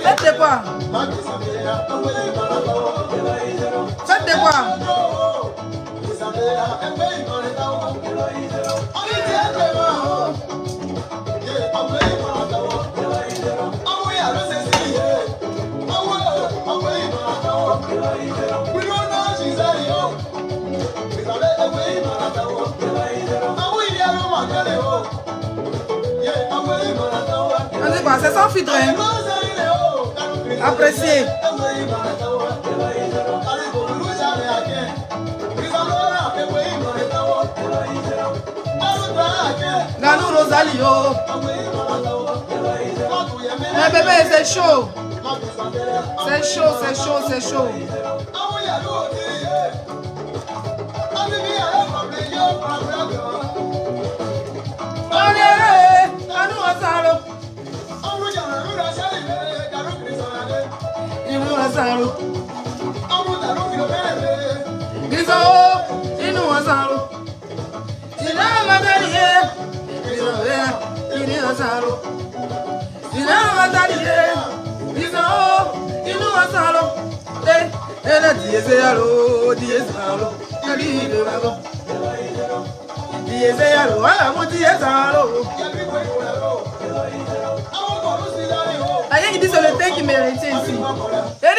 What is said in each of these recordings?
Faites quoi? Faites quoi? C'est sans filtre, hein? Appréciez. Ganou Rosalio. Mais bébé, c'est chaud. C'est chaud, c'est chaud, c'est chaud. Il dit c'est le thé qui mérite ici. Il dit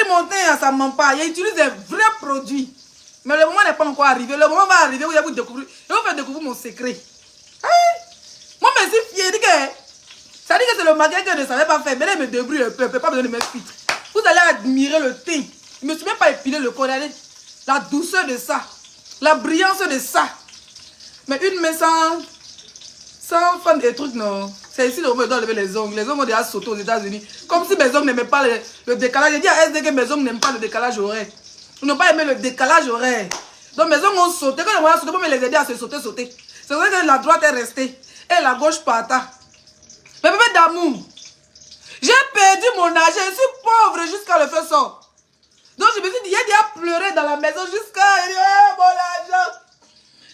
mon thé, ça ne ment pas. Il utilise des vrais produits. Mais le moment n'est pas encore arrivé. Le moment va arriver où il va vous découvrir. Il va faire découvrir mon secret. Moi, je suis fier. Ça dit que c'est le magasin que je ne savais pas faire. Mais là, il me débrouille un peu. Je ne peux pas me donner mes fuites. Vous allez admirer le thé. Je ne me suis même pas épilé le corps. La douceur de ça. La brillance de ça. Mais une main sans fan des trucs, non. C'est ici où on doit lever les ongles. Les ongles ont déjà sauté aux États-Unis. Comme si mes ongles n'aimaient pas le décalage. J'ai dit à SD que mes ongles n'aiment pas le décalage horaire. Ils n'ont pas aimé le décalage horaire. Donc mes ongles ont sauté. Quand ils vont sauter, on peut les aider à se sauter. C'est vrai que la droite est restée. Et la gauche parta. Mais bébé d'amour. J'ai perdu mon argent. Je suis pauvre jusqu'à le feu sort. Donc je me suis dit, il y a déjà pleuré dans la maison jusqu'à... mon argent.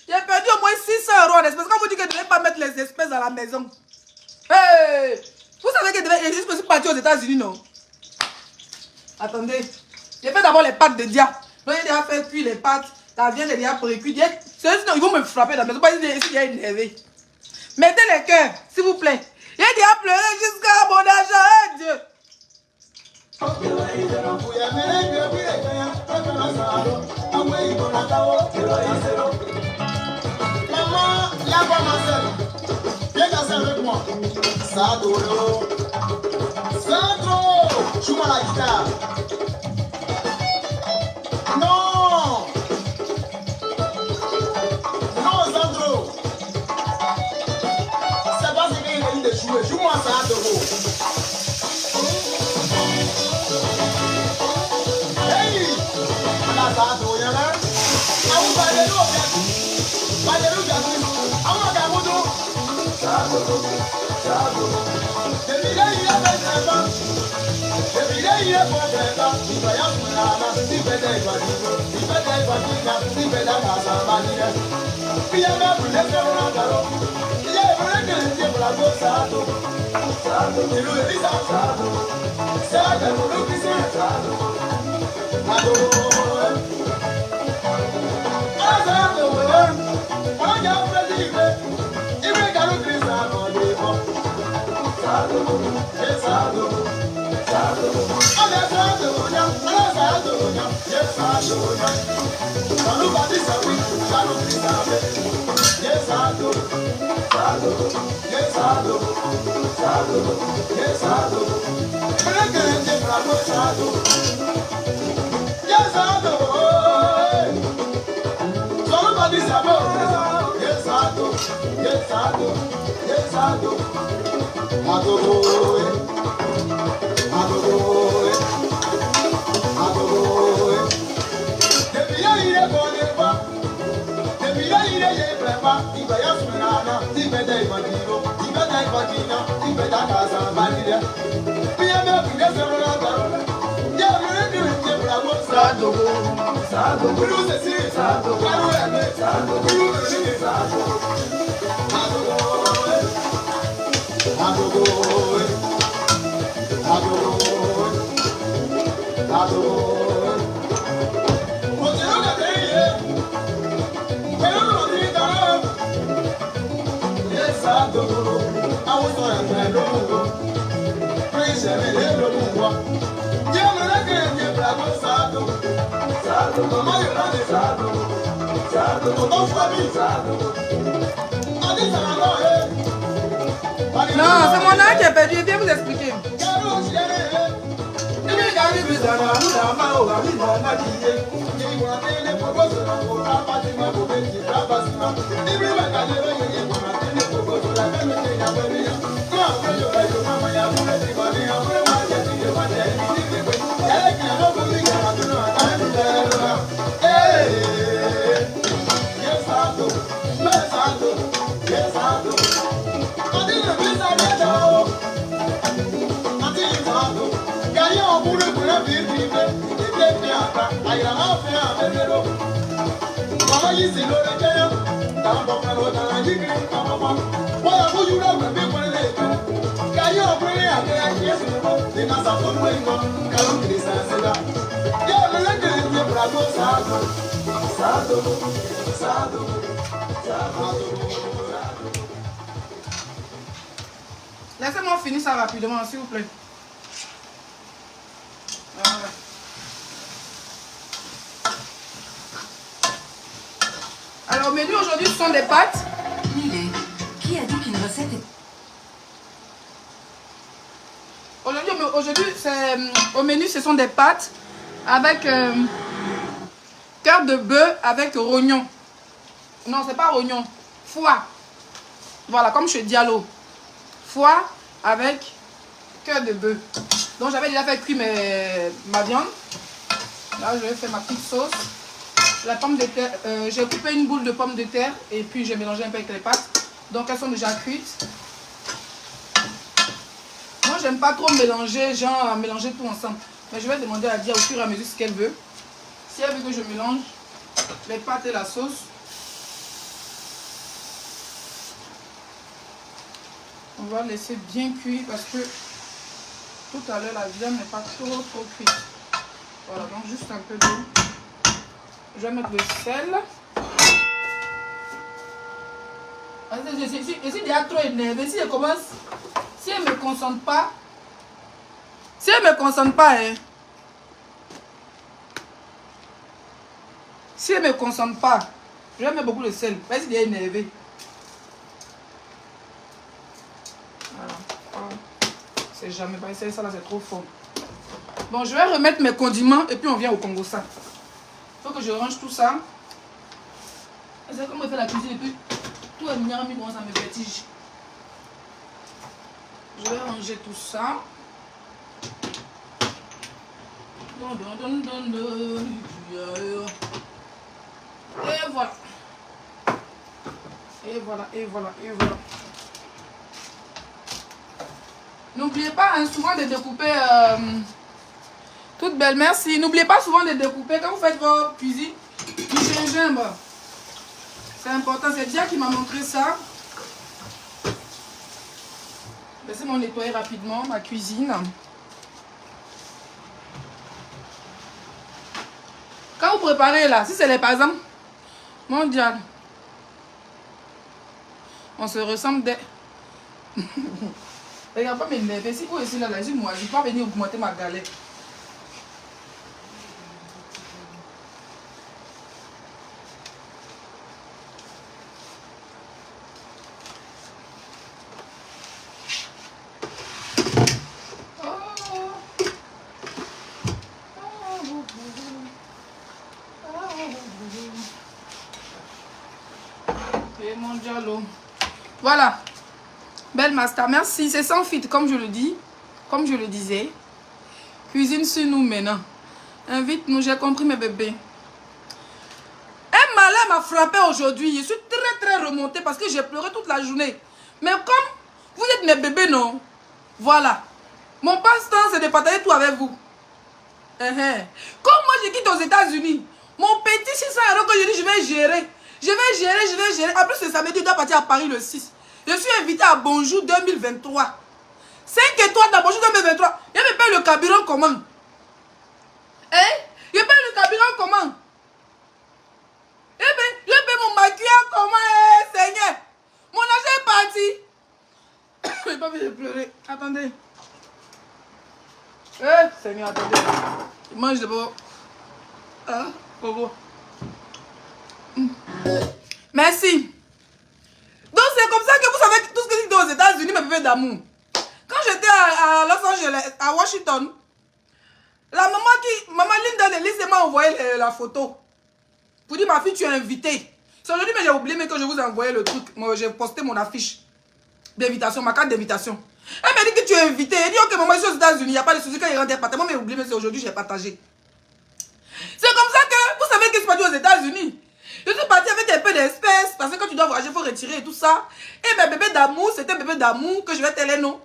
J'ai perdu au moins 600 € en espèces. Quand vous dites que je ne devez pas mettre les espèces dans la maison. Hey, vous savez que je suis parti aux États-Unis, non? Attendez. J'ai fait d'abord les pâtes de dia. Donc j'ai déjà fait cuire les pâtes. La viande est déjà pré-cuite. Sinon, ils vont me frapper dans la maison. Pas si j'ai énervé. Mettez les cœurs, s'il vous plaît. J'ai déjà pleuré jusqu'à mon argent. Hey, Dieu. Maman, la voix viens danser avec moi. Sandro, joue-moi la guitare. Non, Sandro. C'est pas ce qu'il a dit de jouer. Joue-moi Sandro. Hey, Sandro, y'en a. Ah, vous parlez l'eau, Non, c'est mon âge qui a perdu, viens vous expliquer. Laissez-moi finir ça rapidement, s'il vous plaît. Voilà. Alors, au menu aujourd'hui, ce sont des pâtes. Qui a dit qu'une recette est... Aujourd'hui, au menu, ce sont des pâtes avec cœur de bœuf avec rognon. Non, c'est pas rognon, foie. Voilà, comme chez Diallo. Foie avec cœur de bœuf. Donc, j'avais déjà fait cuire ma viande. Là, je vais faire ma petite sauce. La pomme de terre, j'ai coupé une boule de pommes de terre et puis j'ai mélangé un peu avec les pâtes. Donc, elles sont déjà cuites. Moi, j'aime pas trop mélanger, mélanger tout ensemble. Mais je vais demander à Dia au fur et à mesure ce qu'elle veut. Si elle veut que je mélange les pâtes et la sauce, on va laisser bien cuire parce que tout à l'heure, la viande n'est pas trop cuite. Voilà, donc juste un peu d'eau. Je vais mettre le sel. Je suis déjà trop énervée. Si elle commence, si elle ne me concentre pas, hein. Si elle ne me concentre pas, je vais mettre beaucoup de sel. Parce qu'il est énervé. Voilà. Oh. C'est jamais pas essayer ça là, c'est trop fort. Bon, je vais remettre mes condiments et puis on vient au Congo ça. Il faut que je range tout ça. C'est comme on fait la cuisine et puis tout est mis en mi-bon, ça me vertige. Je vais ranger tout ça. Et voilà. Et voilà, et voilà, et voilà. N'oubliez pas hein, souvent de découper... toute belle, merci. N'oubliez pas souvent de découper quand vous faites vos cuisines du gingembre. C'est important, c'est Dia qui m'a montré ça. Laissez-moi nettoyer rapidement ma cuisine. Quand vous préparez là, si c'est les par exemple, mondial, on se ressemble des... Regarde pas m'énerver, si vous ici là, moi je ne vais pas venir augmenter ma galette. boire l'eau. Voilà. Belle master. Merci. C'est sans filtre, comme je le dis. Comme je le disais. Cuisine sur nous maintenant. Invite-nous. J'ai compris mes bébés. Un malin m'a frappé aujourd'hui. Je suis très remontée parce que j'ai pleuré toute la journée. Mais comme vous êtes mes bébés, non? Voilà. Mon passe-temps, c'est de partager tout avec vous. Comme moi, je quitte aux États-Unis. Mon petit 600 € que je dis, je vais gérer. Je vais gérer. En plus, c'est samedi, je dois partir à Paris le 6. Je suis invité à Bonjour 2023. 5 étoiles dans Bonjour 2023. Je me paye le carburant comment? Je paye le carburant comment? Je paye mon maquillage comment, Seigneur? Mon argent est parti. Je n'ai pas envie de pleurer. Attendez. Seigneur, attendez. Je mange d'abord. Coco. Merci. Donc c'est comme ça que vous savez tout ce que je dis aux États-Unis, mes bébés d'amour. Quand j'étais à Los Angeles, à Washington, la maman Linda de Lise m'a envoyé la photo. Pour dire, ma fille, tu es invitée. C'est aujourd'hui, mais j'ai oublié mais que je vous ai envoyé le truc. J'ai posté mon affiche d'invitation, ma carte d'invitation. Elle m'a dit que tu es invitée. Elle dit, ok, maman, je suis aux États-Unis, il n'y a pas de souci quand il rentre pas. Moi, mais oublié, mais c'est aujourd'hui, j'ai partagé. C'est comme ça que, vous savez que je suis partie aux États-Unis. Je suis partie avec un peu d'espèces, parce que quand tu dois voyager, il faut retirer et tout ça. Et mes bébés d'amour, c'était un bébé d'amour que je vais télé, non.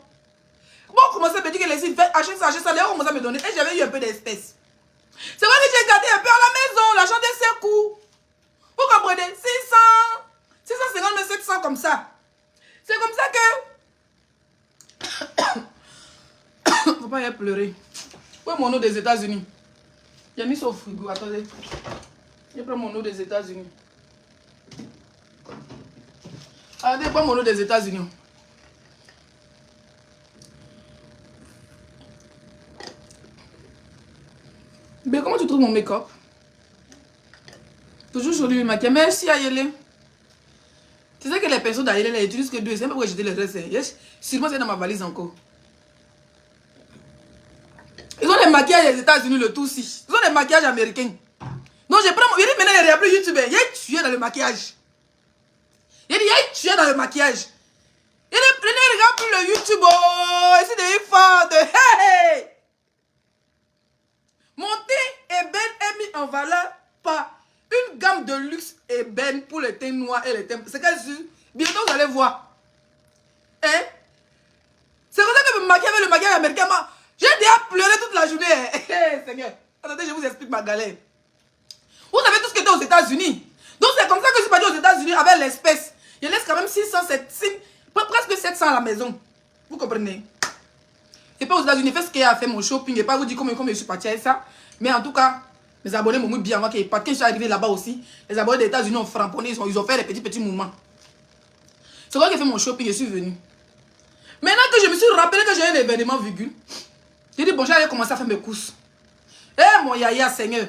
Bon, on commençait à me dire que les sites, achète ça, d'ailleurs, on commençait à me donner. Et j'avais eu un peu d'espèces. C'est vrai que j'ai gardé un peu à la maison, l'argent de ses coûts. Vous comprenez? 600, 650, mais 700 comme ça. C'est comme ça que... Faut pas y aller pleurer. Où est mon eau des États-Unis? J'ai mis ça au frigo, attendez. Je prends mon eau des États-Unis. Attendez, prends mon eau des États-Unis. Mais comment tu trouves mon make-up? Toujours joli le maquillage. Merci Ayele. Tu sais que les personnes d'Ayele, elles utilisent que 2. C'est même pourquoi j'étais le reste. Yes. Sûrement c'est dans ma valise encore. Ils ont des maquillages des États-Unis, le tout aussi. Ils ont des maquillages américains. Donc je prends mon... Il dit maintenant, il y a plus YouTube. Il y a tué dans le maquillage. Il dit, il y a tué dans le maquillage. Il dit, ne regarde plus le YouTube. Oh, c'est des fans de... Hey! Mon teint ébène est mis en valeur par une gamme de luxe ébène pour les teints noirs et les teints... C'est qu'elle dit, bientôt vous allez voir. Hein? C'est comme ça que je me maquille avec le maquillage américain. J'ai déjà pleuré toute la journée. Seigneur. Attendez, je vous explique ma galère. Vous savez tout ce qui était aux États-Unis. Donc c'est comme ça que je suis parti aux États-Unis avec l'espèce. Je laisse quand même 600, presque 700 à la maison. Vous comprenez? Et pas aux États-Unis, fait ce qu'il y a à faire mon shopping. Et pas vous dire comment je suis parti avec ça. Mais en tout cas, mes abonnés m'ont mis bien avant qu'ils partent. Quand je suis arrivé là-bas aussi, les abonnés des États-Unis ont framponné. Ils ont fait les petits mouvements. C'est quoi que j'ai fait mon shopping, je suis venu. Maintenant que je me suis rappelé que j'ai un événement virgule, j'ai dit bon, j'allais commencer à faire mes courses. Eh mon yaya, Seigneur.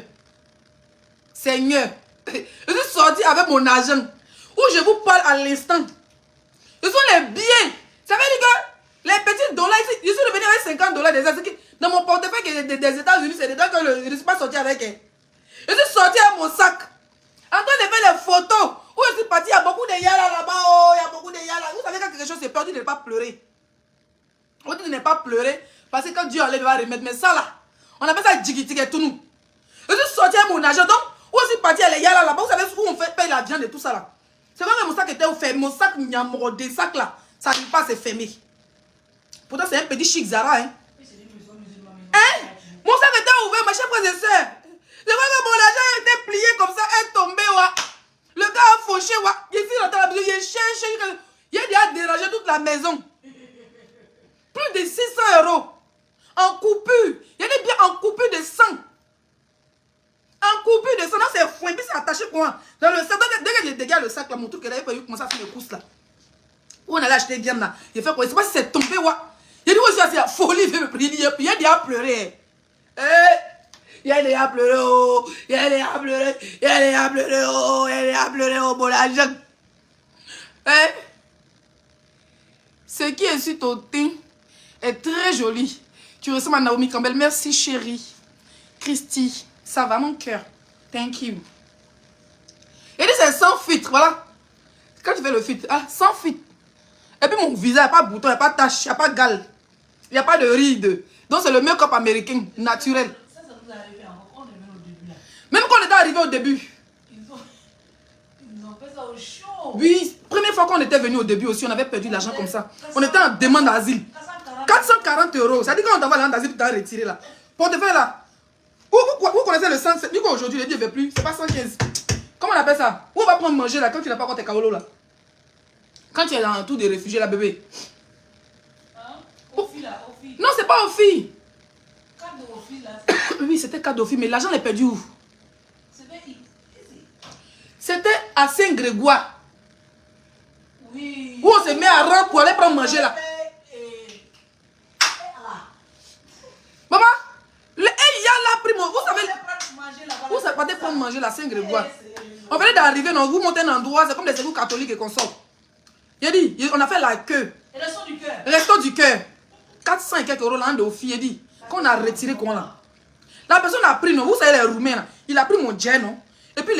Seigneur. Je suis sorti avec mon argent. Où je vous parle à l'instant. Ce sont les billets. Ça veut dire que les petits dollars ici, je suis revenu avec 50 $. Dans mon portefeuille des États-Unis, c'est dedans que je ne suis pas sorti avec. Je suis sorti avec mon sac. En train de faire les photos. Où je suis parti, il y a beaucoup de yala là-bas. Oh, il y a beaucoup de yala. Vous savez quand quelque chose s'est perdu, de ne pas pleurer. On dit de ne pas pleurer. Parce que quand Dieu allait, il va remettre. Mais ça là, on appelle ça djigiti et tout nous. Je suis sorti avec mon argent. Donc, où je suis parti à les yala là-bas. Vous savez où on paye la viande et tout ça là. C'est vrai que mon sac était ouvert. Mon sac, il y a des sacs là. Ça n'arrive pas à se fermer. Pourtant, c'est un petit chic Zara. Hein? Mon sac était ouvert, ma chère frère et soeur. Je vois que mon argent était plié comme ça, est tombé. Wa. Le gars a fauché. Ici, dans la maison, il cherche. Il a déjà dérangé toute la maison. Plus de 600 €. En coupure. Il y a des biens en coupure de sang. En coupure de sang. Non, c'est foin. Puis c'est attaché quoi? Dans le sac. Dès que je dégage le sac, là, mon truc, il avait pas eu commencer à faire les courses là. Où on allait acheter viande là. Il fait quoi? Je sais pas si c'est tombé. Il a dit aussi, c'est la folie. Il a déjà pleuré. Il a déjà pleuré. Oh. Il a déjà pleuré. Il a déjà pleuré. Oh. Il a déjà pleuré. Oh, bon l'argent. Ce qui est sur ton teint est très joli. Tu ressembles à Naomi Campbell. Merci chérie. Christy, ça va mon cœur. Thank you. Et c'est sans filtre, voilà. Quand tu fais le fit, sans fit. Et puis mon visage, il n'y a pas de bouton, il n'y a pas de tache, il n'y a pas de gale. Il n'y a pas de rides. Donc c'est le make-up américain, naturel. Ça nous est arrivé encore quand on est venu au début là. Même quand on était arrivé au début. Ils ont fait ça au chaud. Oui, première fois qu'on était venu au début aussi, on avait perdu l'argent comme ça. On était en demande d'asile. 440 €. Ça dit quand on t'envoie l'argent d'asile pour t'en retirer là. Portefeuille là. Vous connaissez le 100, du coup aujourd'hui, le dit, il ne veut plus. C'est pas 115. Comment on appelle ça? Où on va prendre manger là quand tu n'as pas encore tes kaolo là? Quand tu es dans un tour des réfugiés là, bébé. Hein? Au fil là, au fil. Non, c'est pas au filles. Cadre au fil là. Oui, c'était cadeau filles, mais l'argent est perdu où? C'était C'était à Saint-Grégoire. oui. Où on se met à rang pour aller prendre manger là. Maman, il y a la prime. Vous savez, vous savez prendre manger là, Saint-Grégoire. On venait d'arriver, non, vous montez un endroit, c'est comme des églises catholiques et qu'on sort. Il a dit, on a fait la queue. Et le son du cœur. Resto du cœur. 400 et quelques euros là, de filles. Il a dit, qu'on a retiré quoi là. La personne a pris, non, vous savez les Roumains là, il a pris mon jet, non. Et puis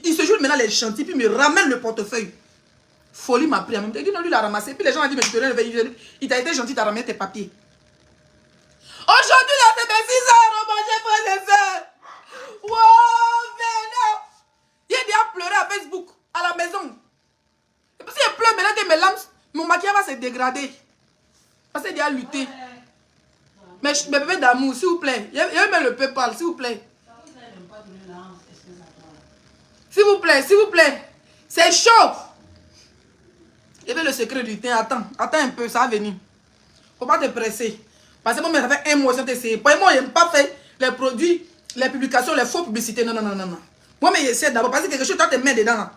il se joue maintenant les chantiers, puis il me ramène le portefeuille. Folie m'a pris en même temps. Il dit non, lui il a ramassé. Puis les gens ont dit, mais tu te lèves, il t'a été gentil, il t'a ramené tes papiers. Aujourd'hui là, c'est mes 6 € manger, frères et sœurs. Wow, venez. Il a dit à pleurer à Facebook, à la maison. Et puis s'il pleure maintenant que mes lames, mon maquillage va se dégrader. Parce qu'il a lutté. Mais mes bébés d'amour, s'il vous plaît. Il y a même le PayPal, s'il vous plaît. S'il vous plaît, s'il vous plaît. C'est chaud. Il y avait le secret du thé. Attends un peu, ça va venir. Faut pas te presser. Parce que moi, ça fait un mois, j'ai essayé. Moi, je n'aime pas faire les produits, les publications, les faux publicités. Non. Moi, mais j'essaie d'abord. Parce que quelque chose, toi, tu te mets dedans.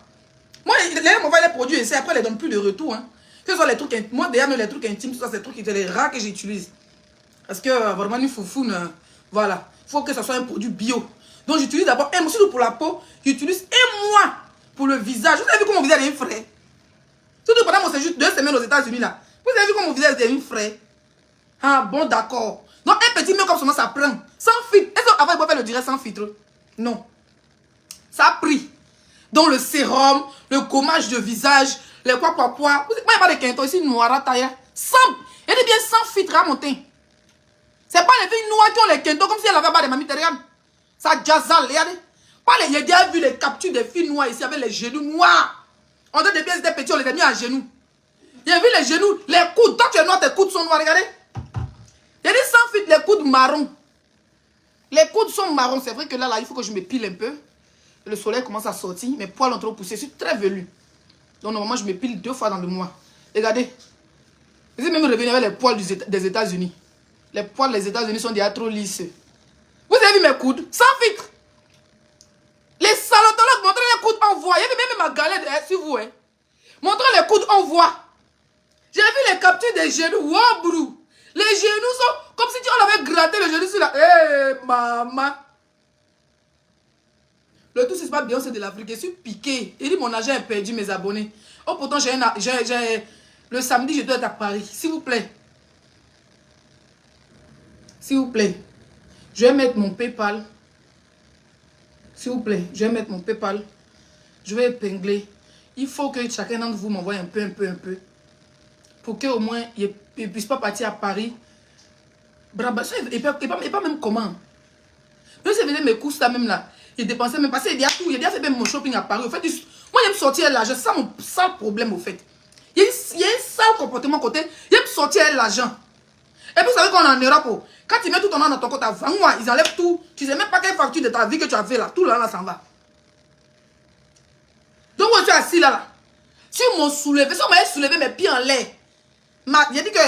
Moi, les gens m'envoient les produits, j'essaie. Après, ils ne donnent plus de retour. Hein. Que ce soit les trucs, moi, d'ailleurs, les trucs intimes, c'est des trucs qui sont les rares que j'utilise. Parce que vraiment, une foufoune, voilà. Il faut que ce soit un produit bio. Donc, j'utilise d'abord un mois. Surtout pour la peau, j'utilise un mois pour le visage. Vous avez vu comment mon visage est frais? Surtout pendant mon séjour 2 semaines aux États-Unis là. Vous avez vu comment mon visage est frais? Ah bon, d'accord. Donc, un petit make-up seulement, ça prend. Sans filtre. Est-ce qu'avant, il peut faire le direct sans filtre? Non. Ça a pris. Donc, le sérum, le gommage de visage, les quoi. Moi, il n'y a pas de quinto ici, noir, taille. Sans. Il dit bien sans filtre à mon teint. C'est pas les filles noires qui ont les quintos comme si elles avaient pas de mamie terrienne. Ça jazale, regardez. Il y a déjà vu les captures des filles noires ici avec les genoux noirs. On dit depuis elles étaient petits, on les a mis à genoux. Il y a vu les genoux, les coudes. Toi, tu es noir, tes coudes sont noirs, regardez. Il y a dit sans filtre, les coudes marrons. Les coudes sont marrons. C'est vrai que là, il faut que je me pile un peu. Le soleil commence à sortir. Mes poils ont trop poussé. Je suis très velu. Donc, normalement, je me pile 2 fois dans le mois. Regardez. Je vais même revenir avec les poils des États-Unis. Les poils des États-Unis sont déjà trop lisses. Vous avez vu mes coudes? Sans filtre. Les salotologues, montrez les coudes, on voit. Il y avait même ma galette sur vous. Hein. Montrez les coudes, on voit. J'ai vu les captures des genoux. Wow, brou. Les genoux sont comme si on avait gratté le genou sur la... Hé, maman. Le tout, c'est pas bien, c'est de l'Afrique. Je suis piqué. Il dit, mon argent est perdu, mes abonnés. Oh, pourtant, le samedi, je dois être à Paris. S'il vous plaît. S'il vous plaît. Je vais mettre mon PayPal. S'il vous plaît, je vais mettre mon PayPal. Je vais épingler. Il faut que chacun d'entre vous m'envoie un peu. Pour qu'au moins, il ne puisse pas partir à Paris. Et pas même comment. Même si je mes courses là même là, il dépensait même pas. Il y a tout. Il a fait même mon shopping à Paris. Au fait, moi, j'aime sortir l'argent. C'est ça mon sale problème au fait. Il y a un sale comportement côté. J'aime sortir l'argent. Et puis vous savez qu'on est en Europe. Quand tu mets tout ton nom dans ton compte à 20 mois, ils enlèvent tout. Tu ne sais même pas quelle facture de ta vie que tu as fait là. Tout là, s'en va. Donc, moi, je suis assis là. Si on m'a soulevé, si on m'a soulevé mes pieds en l'air, j'ai dit que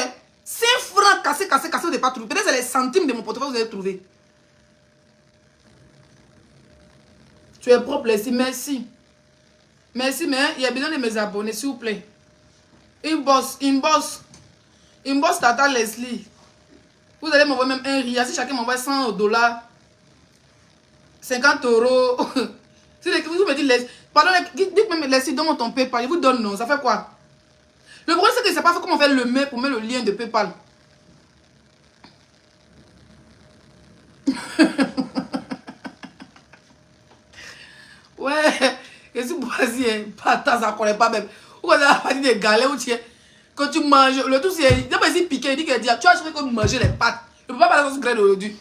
5 francs cassés, vous n'avez pas trouvé. Peut-être c'est les centimes de mon portefeuille que vous avez trouvé. Tu es propre, ici. Merci. Merci, mais il y a besoin de mes abonnés, s'il vous plaît. Inbox Tata Leslie. Vous allez m'envoyer même un ria. Si chacun m'envoie 100 $, 50 €. Si vous me dites, pardon, dites-moi, Leslie, donne-moi ton PayPal. Je vous donne, non. Ça fait quoi? Le problème, c'est que je ne sais pas comment faire le mail pour mettre le lien de PayPal. Ouais, je suis boisé. Pas tant, ça ne connaît pas même. Vous pourquoi ça va dire des galets où tu es? Quand tu manges, le tout c'est. D'abord, il piqué, il dit que tu as acheté comme manger les pâtes. Je ne peux pas parler de sauce graine aujourd'hui.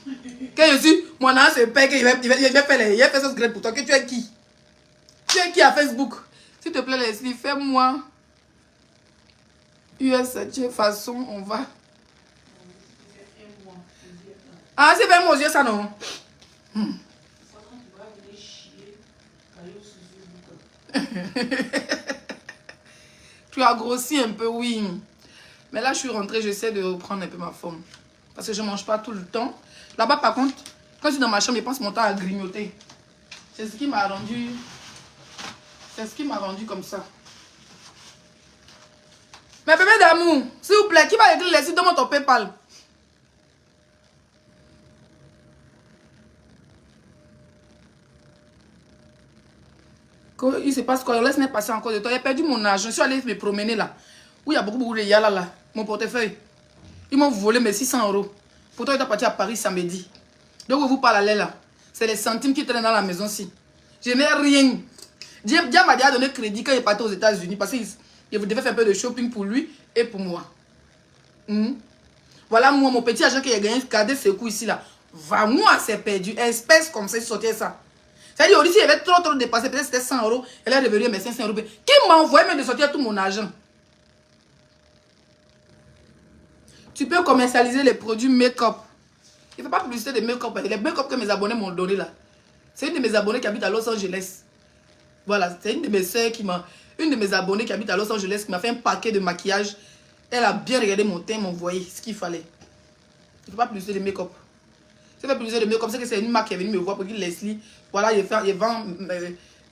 Quand je suis, mon âme se paie, qu'il va faire sauce graine pour toi. Que tu es qui? Tu es qui à Facebook? S'il te plaît, Leslie, fais-moi. US, de façon, on va. Ah, c'est bien manger ça, non? Tu as grossi un peu, oui. Mais là, je suis rentrée, j'essaie de reprendre un peu ma forme. Parce que je ne mange pas tout le temps. Là-bas, par contre, quand je suis dans ma chambre, je passe mon temps à grignoter. C'est ce qui m'a rendu... C'est ce qui m'a rendu comme ça. Mais bébé d'amour, s'il vous plaît, qui va écrire les sites de mon PayPal? Il se passe quoi? Laisse-moi passer encore de temps. J'ai perdu mon argent. Je suis allée me promener là. Où il y a beaucoup de yala là. Mon portefeuille. Ils m'ont volé mes 600 €. Pourtant, il est parti à Paris samedi. Donc, vous parlez là. C'est les centimes qui traînent dans la maison-ci. Je n'ai rien. Dia m'a déjà donné crédit quand il est parti aux États-Unis parce qu'il devait faire un peu de shopping pour lui et pour moi. Voilà, moi, mon petit argent qui a gagné, regardez ce coup ici là. Va, moi, c'est perdu. Espèce comme ça, il sortait ça. C'est-à-dire, au lycée, il y avait trop dépassé. Peut-être c'était 100 €. Elle est revenue à mes 500 €. Qui m'a envoyé même de sortir tout mon argent? Tu peux commercialiser les produits make-up. Il ne fait pas publicité de make-up. Les make-up que mes abonnés m'ont donné là. C'est une de mes abonnés qui habite à Los Angeles. Voilà, c'est une de mes soeurs qui m'a... Une de mes abonnées qui habite à Los Angeles qui m'a fait un paquet de maquillage. Elle a bien regardé mon teint, m'a envoyé ce qu'il fallait. Il ne faut pas publicité de make-up. Si tu fais publicité de make-up, c'est que c'est une marque qui est venue me voir pour dire Leslie, voilà, il vend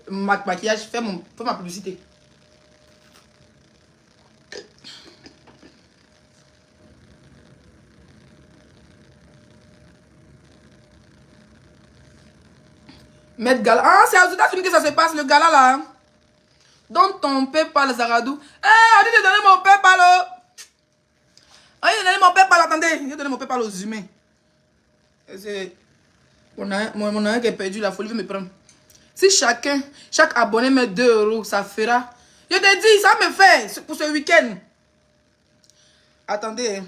maquillage, fais ma publicité. Mettre gala. Ah, c'est aux États-Unis que ça se passe, le gala là. Hein? Donc ton PayPal, Zaradou. On dit de donner mon PayPal. On dit de donner mon PayPal, attendez. Je vais donner mon PayPal aux humains. Mon ami qui est perdu, la folie veut me prendre. Si chaque abonné met 2 €, ça fera. Je te dis, ça me fait pour ce week-end. Attendez.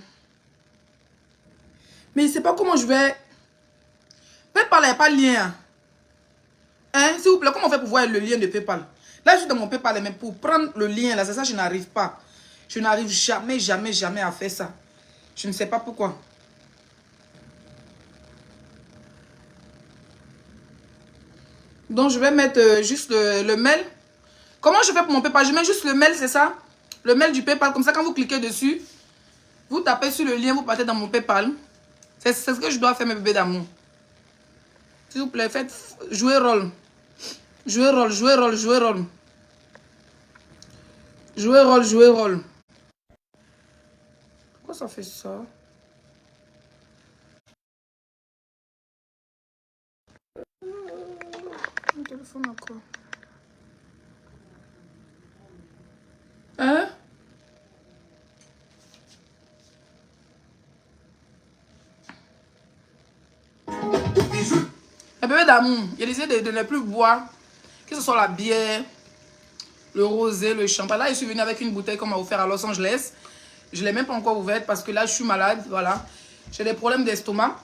Mais je ne sais pas comment je vais. PayPal, il n'y a pas de lien. Hein, s'il vous plaît, comment on fait pour voir le lien de PayPal? Là, je suis dans mon PayPal, mais pour prendre le lien, là, c'est ça, je n'arrive pas. Je n'arrive jamais à faire ça. Je ne sais pas pourquoi. Donc, je vais mettre juste le mail. Comment je fais pour mon PayPal? Je mets juste le mail, c'est ça? Le mail du PayPal. Comme ça, quand vous cliquez dessus, vous tapez sur le lien, vous partez dans mon PayPal. C'est ce que je dois faire, mes bébés d'amour. S'il vous plaît, faites jouer rôle. Jouer rôle. Jouer rôle. Pourquoi ça fait ça? Mon téléphone a quoi? Hein? Un bébé d'amour, il a décidé de ne plus boire, que ce soit la bière, le rosé, le champagne. Là, je suis venue avec une bouteille qu'on m'a offert à Los Angeles. Je ne l'ai même pas encore ouverte parce que là, je suis malade. Voilà. J'ai des problèmes d'estomac.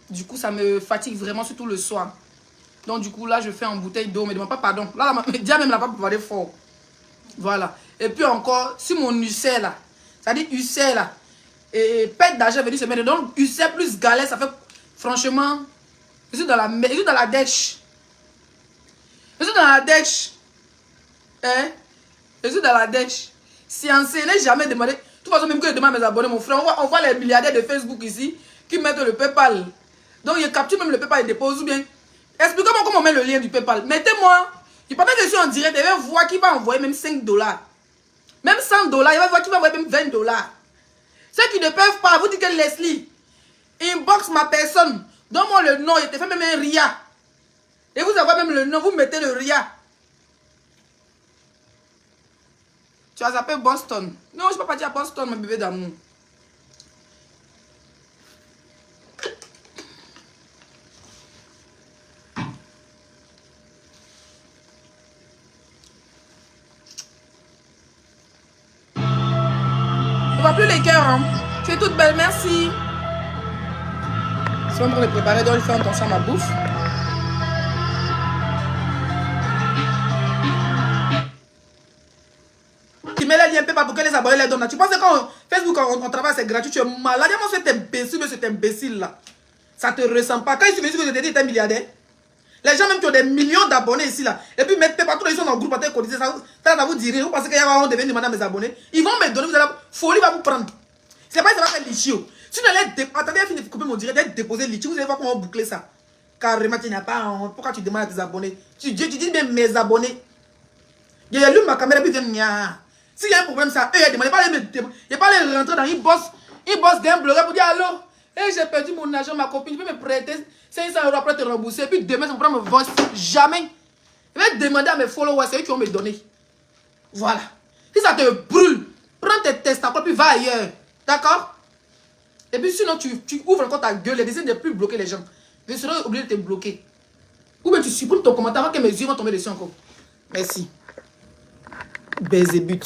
Du coup, ça me fatigue vraiment, surtout le soir. Donc, du coup, là, je fais en bouteille d'eau. Mais demande pas pardon. Là, déjà même, n'a pas parlé fort. Voilà. Et puis encore, si mon ulcère là, c'est-à-dire ulcère là, et perte d'argent venu se mettre. Donc, ulcère plus galère, ça fait franchement. Je suis dans la dèche. Je suis dans la dèche. Hein? Je suis dans la dèche. Sciencer, n'est jamais demandé. De toute façon, même que je demande à mes abonnés, mon frère, on voit les milliardaires de Facebook ici qui mettent le PayPal. Donc, ils capturent même le PayPal et déposent ou bien. Expliquez-moi comment on met le lien du PayPal. Mettez-moi. Il paraît que je suis en direct, il va voir qui va envoyer même 5 $. Même 100 $, il va voir qui va envoyer même 20 $. Ceux qui ne peuvent pas, vous dites que Leslie, inbox ma personne. Donne-moi le nom, il te fait même un RIA. Et vous avez même le nom, vous mettez le RIA. Tu as appelé Boston. Non, je ne suis pas partie à Boston, mon bébé d'amour. vois plus les cœurs. Hein. Tu es toute belle, merci. Si on va les préparer, donc il fait attention à ma bouffe. Tu mets les liens pas pour que les abonnés les donnent. Tu penses que quand Facebook, on travaille, c'est gratuit, tu es malade. Dis-moi cet imbécile là. Ça te ressemble pas. Quand il suffit que je te dis que tu es milliardaire, les gens même qui ont des millions d'abonnés ici là, et puis mettent partout, ils sont dans le groupe à te cotiser, ça vous dirait, vous pensez qu'il y a un devient demander à mes abonnés, ils vont me donner, vous allez, folie va vous prendre. C'est pas ça va faire lichio. Si vous allez, attendez, fini de couper mon direct, d'être déposé lichio, vous allez voir comment boucler ça. Carrément, tu n'as pas honte. Pourquoi tu demandes à tes abonnés? Tu dis même mes abonnés. Il y a lu ma caméra, puis il vient, s'il y a un problème, ça, eux, ils demandent pas les rentrer dans, ils bossent d'un blogueur pour dire allô. Et j'ai perdu mon argent, ma copine, tu peux me prêter 500 € après te rembourser. Et puis demain, ça me prend me voice. Jamais. Je vais demander à mes followers, c'est eux qui vont me donner. Voilà. Si ça te brûle, prends tes testacols puis va ailleurs. D'accord? Et puis sinon, tu ouvres encore ta gueule et décides de ne plus bloquer les gens. Je serai obligé de te bloquer. Ou bien tu supprimes ton commentaire avant que mes yeux vont tomber dessus encore. Merci. Bézébut.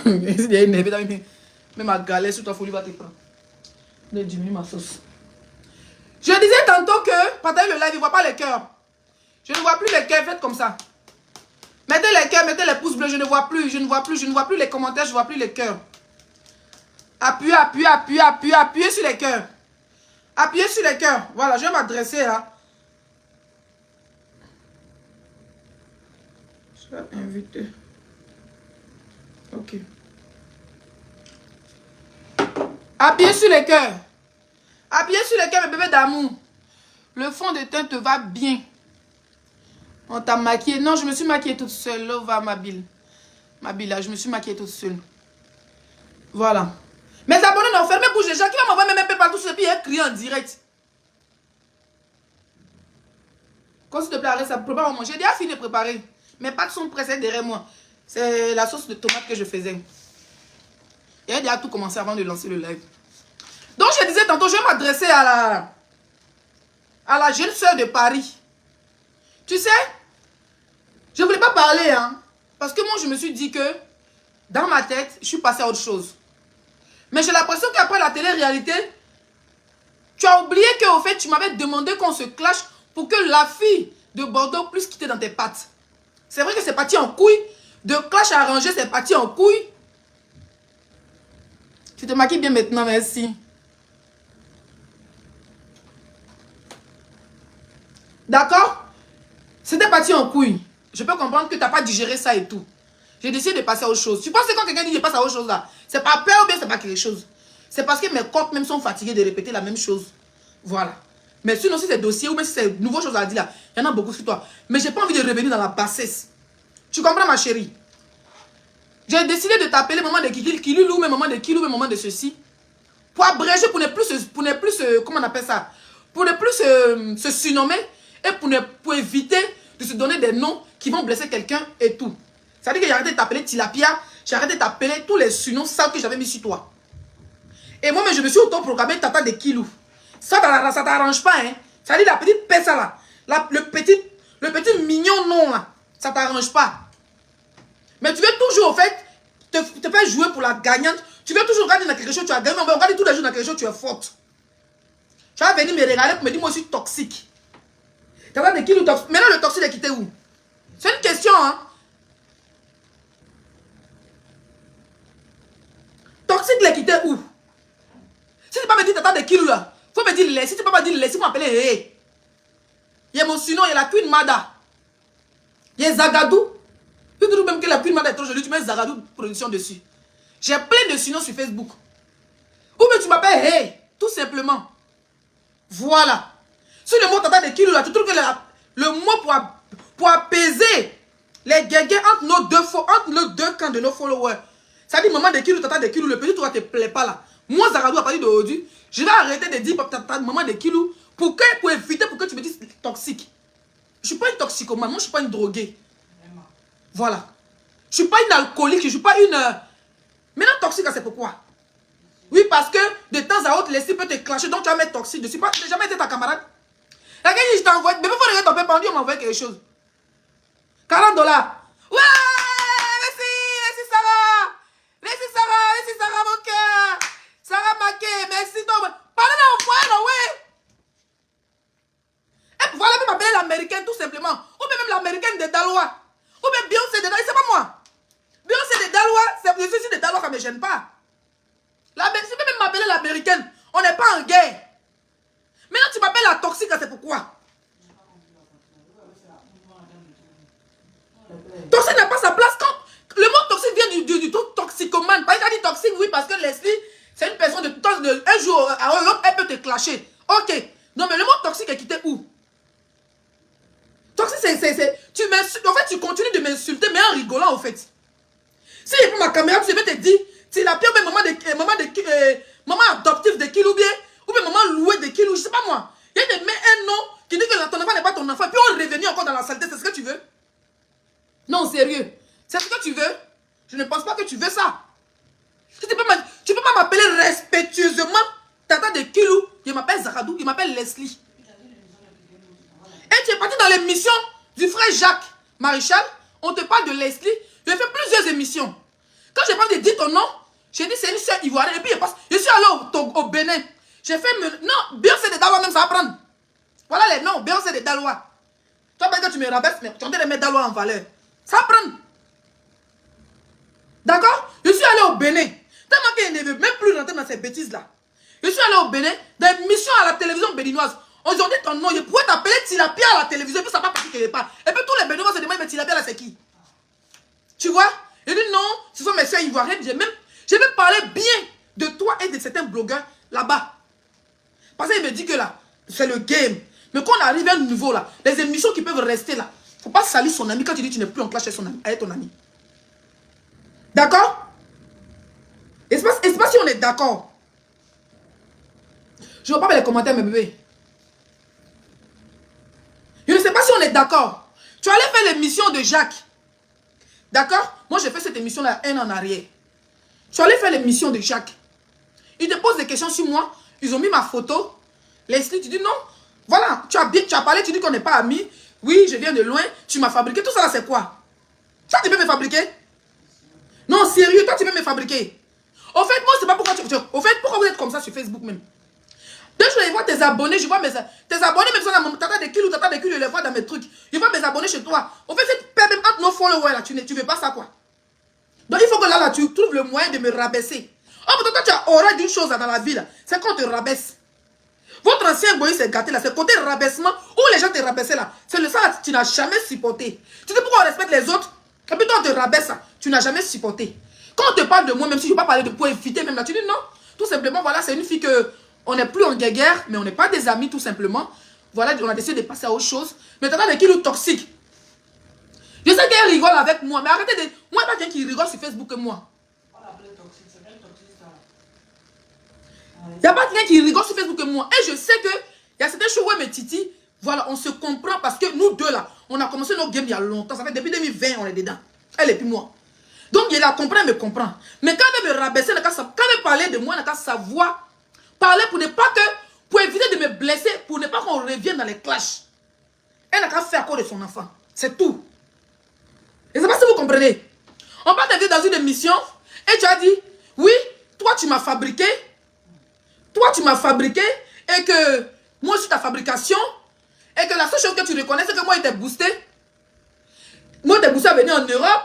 Il y a une énervé. Mais ma galère sur ta folie va te prendre. Je diminue ma sauce. Je disais tantôt que, partagez le live, je ne vois pas les cœurs. Je ne vois plus les cœurs, faites comme ça. Mettez les cœurs, mettez les pouces bleus, je ne vois plus, je ne vois plus les commentaires, je ne vois plus les cœurs. Appuyez sur les cœurs. Appuyez sur les cœurs. Voilà, je vais m'adresser là. Je vais inviter. Ok. Appuyez sur les cœurs. Appuyez sur les cœurs, mes bébés d'amour. Le fond de teint te va bien. On t'a maquillé. Non, je me suis maquillée toute seule. Là va ma bille. Ma bille là, je me suis maquillée toute seule. Voilà. Mes abonnés n'ont fermé bouche les gens. Qui va m'envoyer même peu partout sur le pied et crier en direct. Quand s'il te plaît, arrête ça. Prépare à manger. J'ai déjà fini de préparer. Mes pâtes sont pressées derrière moi. C'est la sauce de tomate que je faisais. Et elle a tout commencé avant de lancer le live. Donc je disais tantôt, je vais m'adresser à la jeune soeur de Paris. Tu sais, je ne voulais pas parler, hein. Parce que moi, je me suis dit que, dans ma tête, je suis passée à autre chose. Mais j'ai l'impression qu'après la télé-réalité, tu as oublié qu'au fait, tu m'avais demandé qu'on se clash pour que la fille de Bordeaux puisse quitter dans tes pattes. C'est vrai que c'est parti en couille. De clash arrangé, c'est parti en couille. Tu te maquilles bien maintenant, merci. D'accord? C'était parti en couille. Je peux comprendre que tu n'as pas digéré ça et tout. J'ai décidé de passer à autre chose. Tu penses que quand quelqu'un dit je passe à autre chose là, c'est pas peur ou bien c'est pas quelque chose. C'est parce que mes corps même sont fatigués de répéter la même chose. Voilà. Mais sinon, si c'est dossier ou même si c'est une nouvelle chose à dire là, il y en a beaucoup sur toi. Mais j'ai pas envie de revenir dans la bassesse. Tu comprends ma chérie? J'ai décidé de t'appeler maman de Kililou, mais maman de Kilou, mais maman de ceci. Pour abréger, pour ne plus comment on appelle ça? Pour ne plus se surnommer et pour éviter de se donner des noms qui vont blesser quelqu'un et tout. Ça veut dire que j'ai arrêté de t'appeler Tilapia, j'ai arrêté de t'appeler tous les surnoms sales que j'avais mis sur toi. Et moi, mais je me suis auto-programmé Tata de Kilou. Ça t'arrange pas, hein? Ça veut dire la petite pessa là, le petit mignon nom là, ça t'arrange pas. Mais tu veux toujours, au fait, te faire jouer pour la gagnante. Tu veux toujours regarder dans quelque chose, tu as gagné. Mais regarder tous les jours dans quelque chose, tu es forte. Tu vas venir me regarder pour me dire, moi, je suis toxique. Maintenant, le toxique est quitté où? C'est une question, hein? Toxique est quitté où? Si tu ne peux pas me dire, t'attends de Kilou là, faut me dire les. Si tu ne peux pas dire les, si vous m'appelez Hé. Il y a mon surnom, il y a la Queen Mada. Il y a Zagadou. Tu trouves même que la Queen Mada est trop jolie, tu mets Zagadou production dessus. J'ai plein de surnoms sur Facebook. Ou bien tu m'appelles Hey, tout simplement. Voilà. Si le mot t'attend de Kilou là, tu trouves que le mot pour apaiser les guégués entre nos deux camps de nos followers. Ça dit maman de Kilou, tata de Kilou, le petit toi te plaît pas là. Moi Zagadou à partir d'aujourd'hui, je vais arrêter de dire tata maman de Kilou pour éviter pour que tu me dises toxique. Je suis pas une toxicomane, moi je suis pas une droguée. Voilà. Je suis pas une alcoolique, je suis pas une... Maintenant toxique, c'est pourquoi? Oui, parce que de temps à autre, l'esprit peut te clencher, donc tu vas mettre toxique dessus. Tu n'as jamais été ta camarade. La gueule, je t'envoie, mais il faut regarder ton père pendu, on m'a envoyé quelque chose. 40 $. Ouais, merci Sarah. Merci Sarah, merci, toi. Parlez dans le foyer, non, ouais. Et voilà, même m'appeler l'américaine, tout simplement. Ou bien même l'américaine de Dalois. Ou bien Beyoncé de Dalois, c'est pas moi. Beyoncé de Dalois, je suis de Dalois, ça ne me gêne pas. Tu peux même m'appeler l'américaine. On n'est pas en guerre. Maintenant, tu m'appelles la toxique, c'est pourquoi? Toxique n'a pas sa place quand... Le mot toxique vient du tout toxicomane. Pas dit toxique, oui, parce que Leslie, c'est une personne un jour à l'autre, elle peut te clasher. Ok. Non, mais le mot toxique est quitté où? Toxique, tu m'insultes. En fait, tu continues de m'insulter, mais en rigolant, en fait. Si je prends ma caméra, tu vais te dire, c'est la pire maman adoptive de Kil ou bien maman louée de Kil, je sais pas moi. Il y a des mets un nom qui dit que ton enfant n'est pas ton enfant, puis on revient encore dans la saleté, c'est ce que tu veux? Non, sérieux. C'est ce que tu veux? Je ne pense pas que tu veux ça. Tu peux pas m'appeler respectueusement Tata de Kilou. Je m'appelle Zaradou, il m'appelle Leslie. Et tu es parti dans l'émission du frère Jacques Maréchal. On te parle de Leslie. J'ai fait plusieurs émissions. Quand j'ai pas dit ton nom, j'ai dit c'est une soeur ivoirienne. Et puis je suis allé au Bénin. J'ai fait... Non, Beyoncé de Dalois même, ça va prendre. Voilà les noms, Beyoncé de Dalois. Toi, quand tu me rabaisses, mais tu es en train de mettre Dalois en valeur. Ça va prendre. D'accord? Je suis allé au Bénin. Tellement qu'il ne veut même plus rentrer dans ces bêtises-là. Je suis allé au Bénin, dans une mission à la télévision béninoise. Ils ont dit ton nom, je pourrais t'appeler Tilapia à la télévision, et puis ça va partir quelque part. Et puis tous les Béninois se demandent, mais Tilapia là, c'est qui? Tu vois? Je dis non, ce sont mes soeurs ivoiriennes. J'ai même parlé bien de toi et de certains blogueurs là-bas. Parce qu'il me dit que là, c'est le game. Mais quand on arrive à un niveau là, les émissions qui peuvent rester là, il ne faut pas salir son ami quand tu dis que tu n'es plus en clash avec ton ami. D'accord? Et c'est pas si on est d'accord. Je ne vois pas les commentaires, mes bébés. Je ne sais pas si on est d'accord. Tu allais faire l'émission de Jacques. D'accord? Moi, j'ai fait cette émission-là un an en arrière. Tu allais faire l'émission de Jacques. Ils te posent des questions sur moi. Ils ont mis ma photo. Leslie, tu dis non. Voilà, tu as parlé, tu dis qu'on n'est pas amis. Oui, je viens de loin. Tu m'as fabriqué. Tout ça, là, c'est quoi? Ça, tu peux me fabriquer? Non, sérieux, toi, tu peux me fabriquer. Au fait, moi, c'est pas pourquoi au fait, pourquoi vous êtes comme ça sur Facebook même? Dès que je vois tes abonnés, je vois tes abonnés, même si on a mon tata de Kil ou tata de Kil, je les vois dans mes trucs. Je vois mes abonnés chez toi. Au fait, cette paix même entre nos followers là, tu veux pas ça quoi. Donc il faut que là, tu trouves le moyen de me rabaisser. Oh, mais toi, tu as horreur d'une chose là, dans la vie là. C'est quand on te rabaisse. Votre ancien boy s'est gâté là, c'est côté rabaissement où les gens te rabaissaient là. C'est le ça que tu n'as jamais supporté. Tu sais pourquoi on respecte les autres? Et puis toi, on te rabaisse ça. Tu n'as jamais supporté. Quand on te parle de moi, même si je ne veux pas parler de pour éviter même là, tu dis non. Tout simplement, voilà, c'est une fille que on n'est plus en guerre, mais on n'est pas des amis tout simplement. Voilà, on a décidé de passer à autre chose. Mais t'as des kilos toxiques. Je sais qu'elle rigole avec moi, mais arrêtez de... Moi, il n'y a pas quelqu'un qui rigole sur Facebook que moi. Il n'y a pas quelqu'un qui rigole sur Facebook que moi. Et je sais que il y a certaines choses où mes titi, voilà, on se comprend parce que nous deux là, on a commencé nos games il y a longtemps. Ça fait depuis 2020, on est dedans. Elle et puis moi. Donc, il la comprend, elle me comprend. Mais quand elle me rabaissait, quand elle parlait de moi, elle a sa voix. Parler pour ne pas que, pour éviter de me blesser, pour ne pas qu'on revienne dans les clashs. Elle n'a qu'à faire à cause de son enfant. C'est tout. Et c'est pas si vous comprenez. On va t'inviter dans une émission et tu as dit, oui, toi tu m'as fabriqué. Toi tu m'as fabriqué et que moi je suis ta fabrication. Et que la seule chose que tu reconnais, c'est que moi j'étais boosté. Moi j'étais boosté à venir en Europe.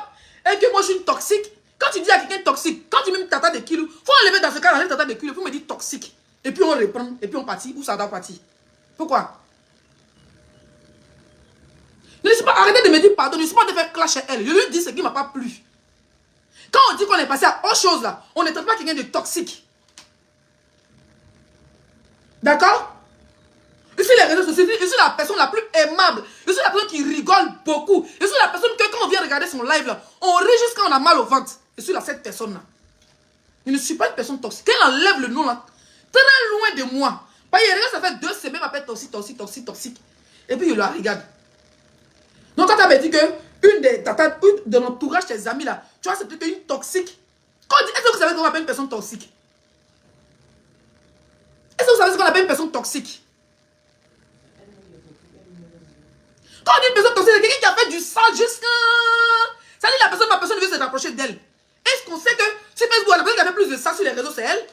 Et que moi je suis une toxique. Quand tu dis à quelqu'un toxique, quand tu mets tata de kilo, il faut enlever dans ce cas, enlever tata de kilo, il faut me dire toxique. Et puis on reprend, et puis on partit, ou ça doit partir. Pourquoi? Ne suis pas arrêtez de me dire pardon, je ne suis pas de faire clasher elle. Je lui dis ce qui ne m'a pas plu. Quand on dit qu'on est passé à autre chose là, on ne traite pas quelqu'un de toxique. D'accord? Je suis les réseaux sociaux, je suis la personne la plus aimable. Je suis la personne qui rigole beaucoup. Je suis la personne que quand on vient regarder son live là, on rit juste quand on a mal au ventre. Je suis cette personne là. Je ne suis pas une personne toxique. Quand elle enlève le nom là, très loin de moi. Parce que ça fait 2 semaines, elle m'appelle toxique. Et puis je la regarde. Donc quand tu m'as dit que une de l'entourage de tes amis là, tu vois, c'est peut-être une toxique. Quand on dit, est-ce que vous savez qu'on appelle une personne toxique? Est-ce que vous savez ce qu'on appelle une personne toxique? Quand on dit une personne toxique, c'est quelqu'un qui a fait du sale jusqu'à... Ça dit la personne veut se rapprocher d'elle. Est-ce qu'on sait que sur Facebook, la personne qui a fait plus de ça sur les réseaux, c'est elle?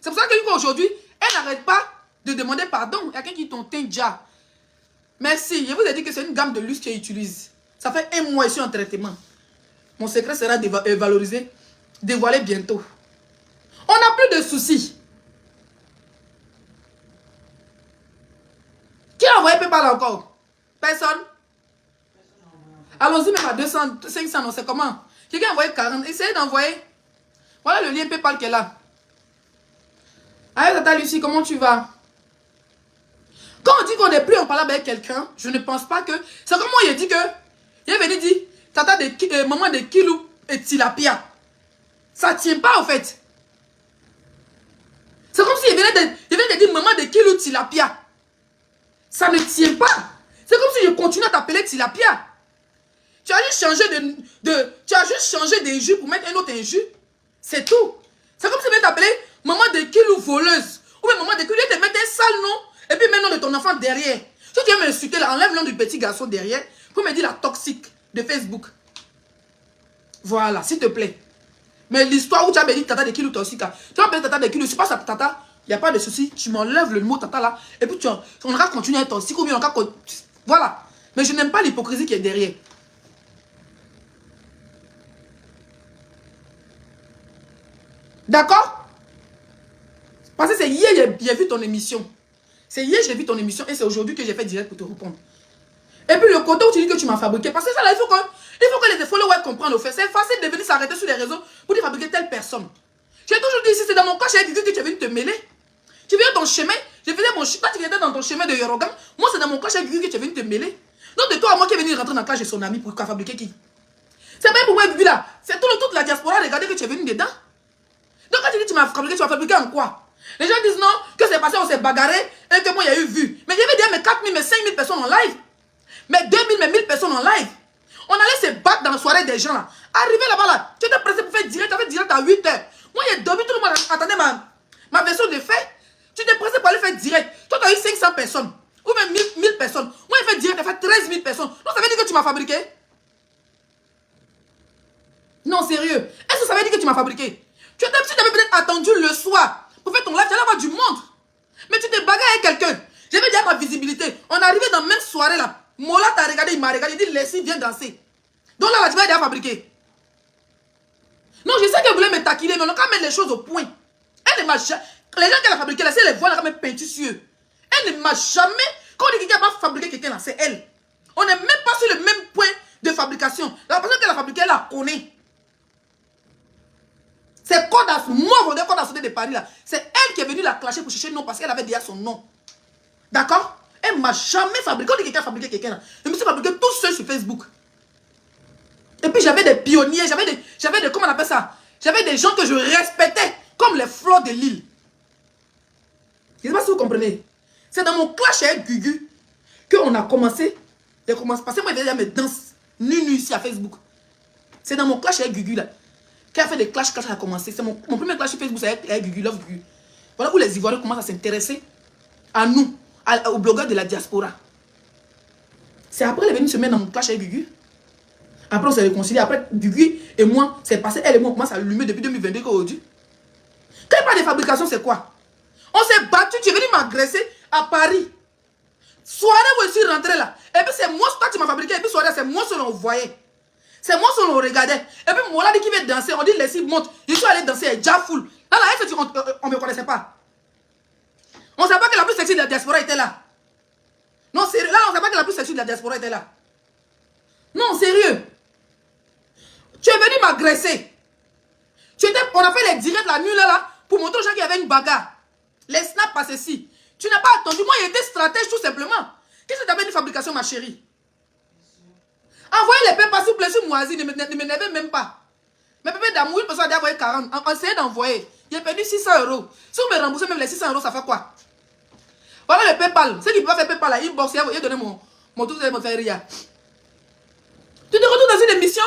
C'est pour ça qu'aujourd'hui, elle n'arrête pas de demander pardon. Il y a quelqu'un qui t'ont teint déjà. Merci. Je vous ai dit que c'est une gamme de luxe qu'elle utilise. Ça fait 1 mois, je suis en traitement. Mon secret sera valorisé, dévoilé bientôt. On n'a plus de soucis. Qui a envoyé PayPal encore? Personne. Allons-y même à 200, 500, on sait comment. Quelqu'un a envoyé 40. Essayez d'envoyer. Voilà le lien PayPal qui est là. Allez, Tata Lucie, comment tu vas? Quand on dit qu'on n'est plus en parlant avec quelqu'un, je ne pense pas que... C'est comme moi, il a dit que... Il est venu dire, Tata de maman de Kilou et Tilapia. Ça ne tient pas, en fait. C'est comme s'il venait de dire maman de Kilou Tilapia. Ça ne tient pas. C'est comme si je continuais à t'appeler Tilapia. Tu as juste changé tu as juste changé d'injure pour mettre un autre injure. C'est tout. C'est comme si je venais t'appeler maman de Kilou voleuse. Ou bien maman de Kilou, te mettre un sale nom. Et puis mets le nom de ton enfant derrière. Si tu veux m'insulter là, enlève le nom du petit garçon derrière. Pour me dire la toxique de Facebook. Voilà, s'il te plaît. Mais l'histoire où tu as dit Tata de Kilou toxique, tu as appelé Tata de Kilou, c'est pas ça Tata. Il n'y a pas de souci. Tu m'enlèves le mot Tata là. Et puis on va continuer à être toxique ou bien on va... Voilà. Mais je n'aime pas l'hypocrisie qui est derrière. D'accord? Parce que c'est hier j'ai vu ton émission. C'est hier j'ai vu ton émission et c'est aujourd'hui que j'ai fait direct pour te répondre. Et puis le côté où tu dis que tu m'as fabriqué, parce que ça là, il faut que les followers comprennent au fait. C'est facile de venir s'arrêter sur les réseaux pour dire fabriquer telle personne. J'ai toujours dit, si c'est dans mon cas, j'ai dit que tu es venu te mêler. Tu viens dans ton chemin, je faisais mon chemin, tu étais dans ton chemin de Yorogam. Moi c'est dans mon cas, j'ai dit que tu es venu te mêler. Donc de toi à moi qui est venu rentrer dans la classe de son ami pour fabriquer qui? C'est pas pour moi, Bibi là. C'est toute la diaspora, regardez que tu es venu dedans. Donc quand tu dis que tu m'as fabriqué en quoi? Les gens disent non, que c'est passé, on s'est bagarré et que moi il y a eu vu. Mais il y avait déjà mes 4000, mes 5000 personnes en live. Mes 2000, mes 1000 personnes en live. On allait se battre dans la soirée des gens là. Arrivé là-bas là, tu étais pressé pour faire direct, tu as fait direct à 8h. Moi j'ai dormi, tout le monde attendait ma version de fait. Tu étais pressé pour aller faire direct. Toi tu as eu 500 personnes. Ou même 1000 personnes. Moi j'ai fait direct, tu as fait 13 000 personnes. Donc ça veut dire que tu m'as fabriqué? Non, sérieux. Est-ce que ça veut dire que tu m'as fabriqué? Tu avais peut-être attendu le soir pour faire ton live, tu allais avoir du monde. Mais tu te bagarres avec quelqu'un. J'avais déjà ma visibilité. On est arrivé dans la même soirée là. Mola t'a regardé, il m'a regardé, il dit Leslie viens danser. Donc là, tu vas déjà fabriquer. Non, je sais qu'elle voulait me taquiner, mais on a quand même mettre les choses au point. Elle ne m'a jamais... Les gens qu'elle a fabriqué là, c'est les voix, elle a quand même peinture sur eux. Elle ne m'a jamais... Quand on dit quelqu'un va fabriquer quelqu'un là, c'est elle. On n'est même pas sur le même point de fabrication. La personne qu'elle a fabriquée, elle la connaît. C'est Kodas, moi, vendeur Kodas de Paris là. C'est elle qui est venue la clasher pour chercher le nom parce qu'elle avait déjà son nom. D'accord? Elle ne m'a jamais fabriqué. Quand quelqu'un a fabriqué quelqu'un là, je me suis fabriqué tout seul sur Facebook. Et puis j'avais des pionniers, j'avais des, comment on appelle ça? J'avais des gens que je respectais comme les fleurs de l'île. Je ne sais pas si vous comprenez. C'est dans mon clash avec Gugu qu'on a commencé. Parce que moi, je faisais mes danses nu ici à Facebook. C'est dans mon clash avec Gugu là. Qui a fait des clash a commencé. C'est mon premier clash sur Facebook, c'est avec Gugu, Love Gugu. Voilà où les Ivoiriens commencent à s'intéresser à nous, aux blogueurs de la diaspora. C'est après qu'elle est venue se mettre dans mon clash avec Gugu. Après on s'est réconcilié. Après Gugu et moi, c'est passé. Elle et moi, on commence à allumer depuis 2022 qu'aujourd'hui. Quand il parle de fabrication, c'est quoi? On s'est battu, tu es venu m'agresser à Paris. Soirée où je suis rentré là. Et puis c'est moi, toi tu m'as fabriqué. Et puis soirée, c'est moi seul on voyait. C'est moi seul on regardait. Et puis moi là dit qu'il veut danser. On dit laissez monte. Je suis allé danser avec Jafoul. Là, on ne me connaissait pas. On ne savait pas que la plus sexy de la diaspora était là. Non, sérieux. Là, on ne savait pas que la plus sexy de la diaspora était là. Non, sérieux. Tu es venu m'agresser. On a fait les directs la nuit là pour montrer aux gens qu'il y avait une bagarre. Les snaps passaient ici. Tu n'as pas attendu. Moi, il était stratège tout simplement. Qu'est-ce que tu avais une fabrication, ma chérie? Envoyez les pépés s'il vous plaît sur Moisi. Ne m'énervez même pas. Mes pépés d'amour, une personne a envoyé 40. Essayez d'envoyer. J'ai perdu 600 €. Si vous me remboursez même les 600 €, ça fait quoi? Voilà le PayPal. Ceux qui peuvent faire PayPal, là, inbox, il a donné mon truc, vous allez me faire rire. Tu te retrouves dans une émission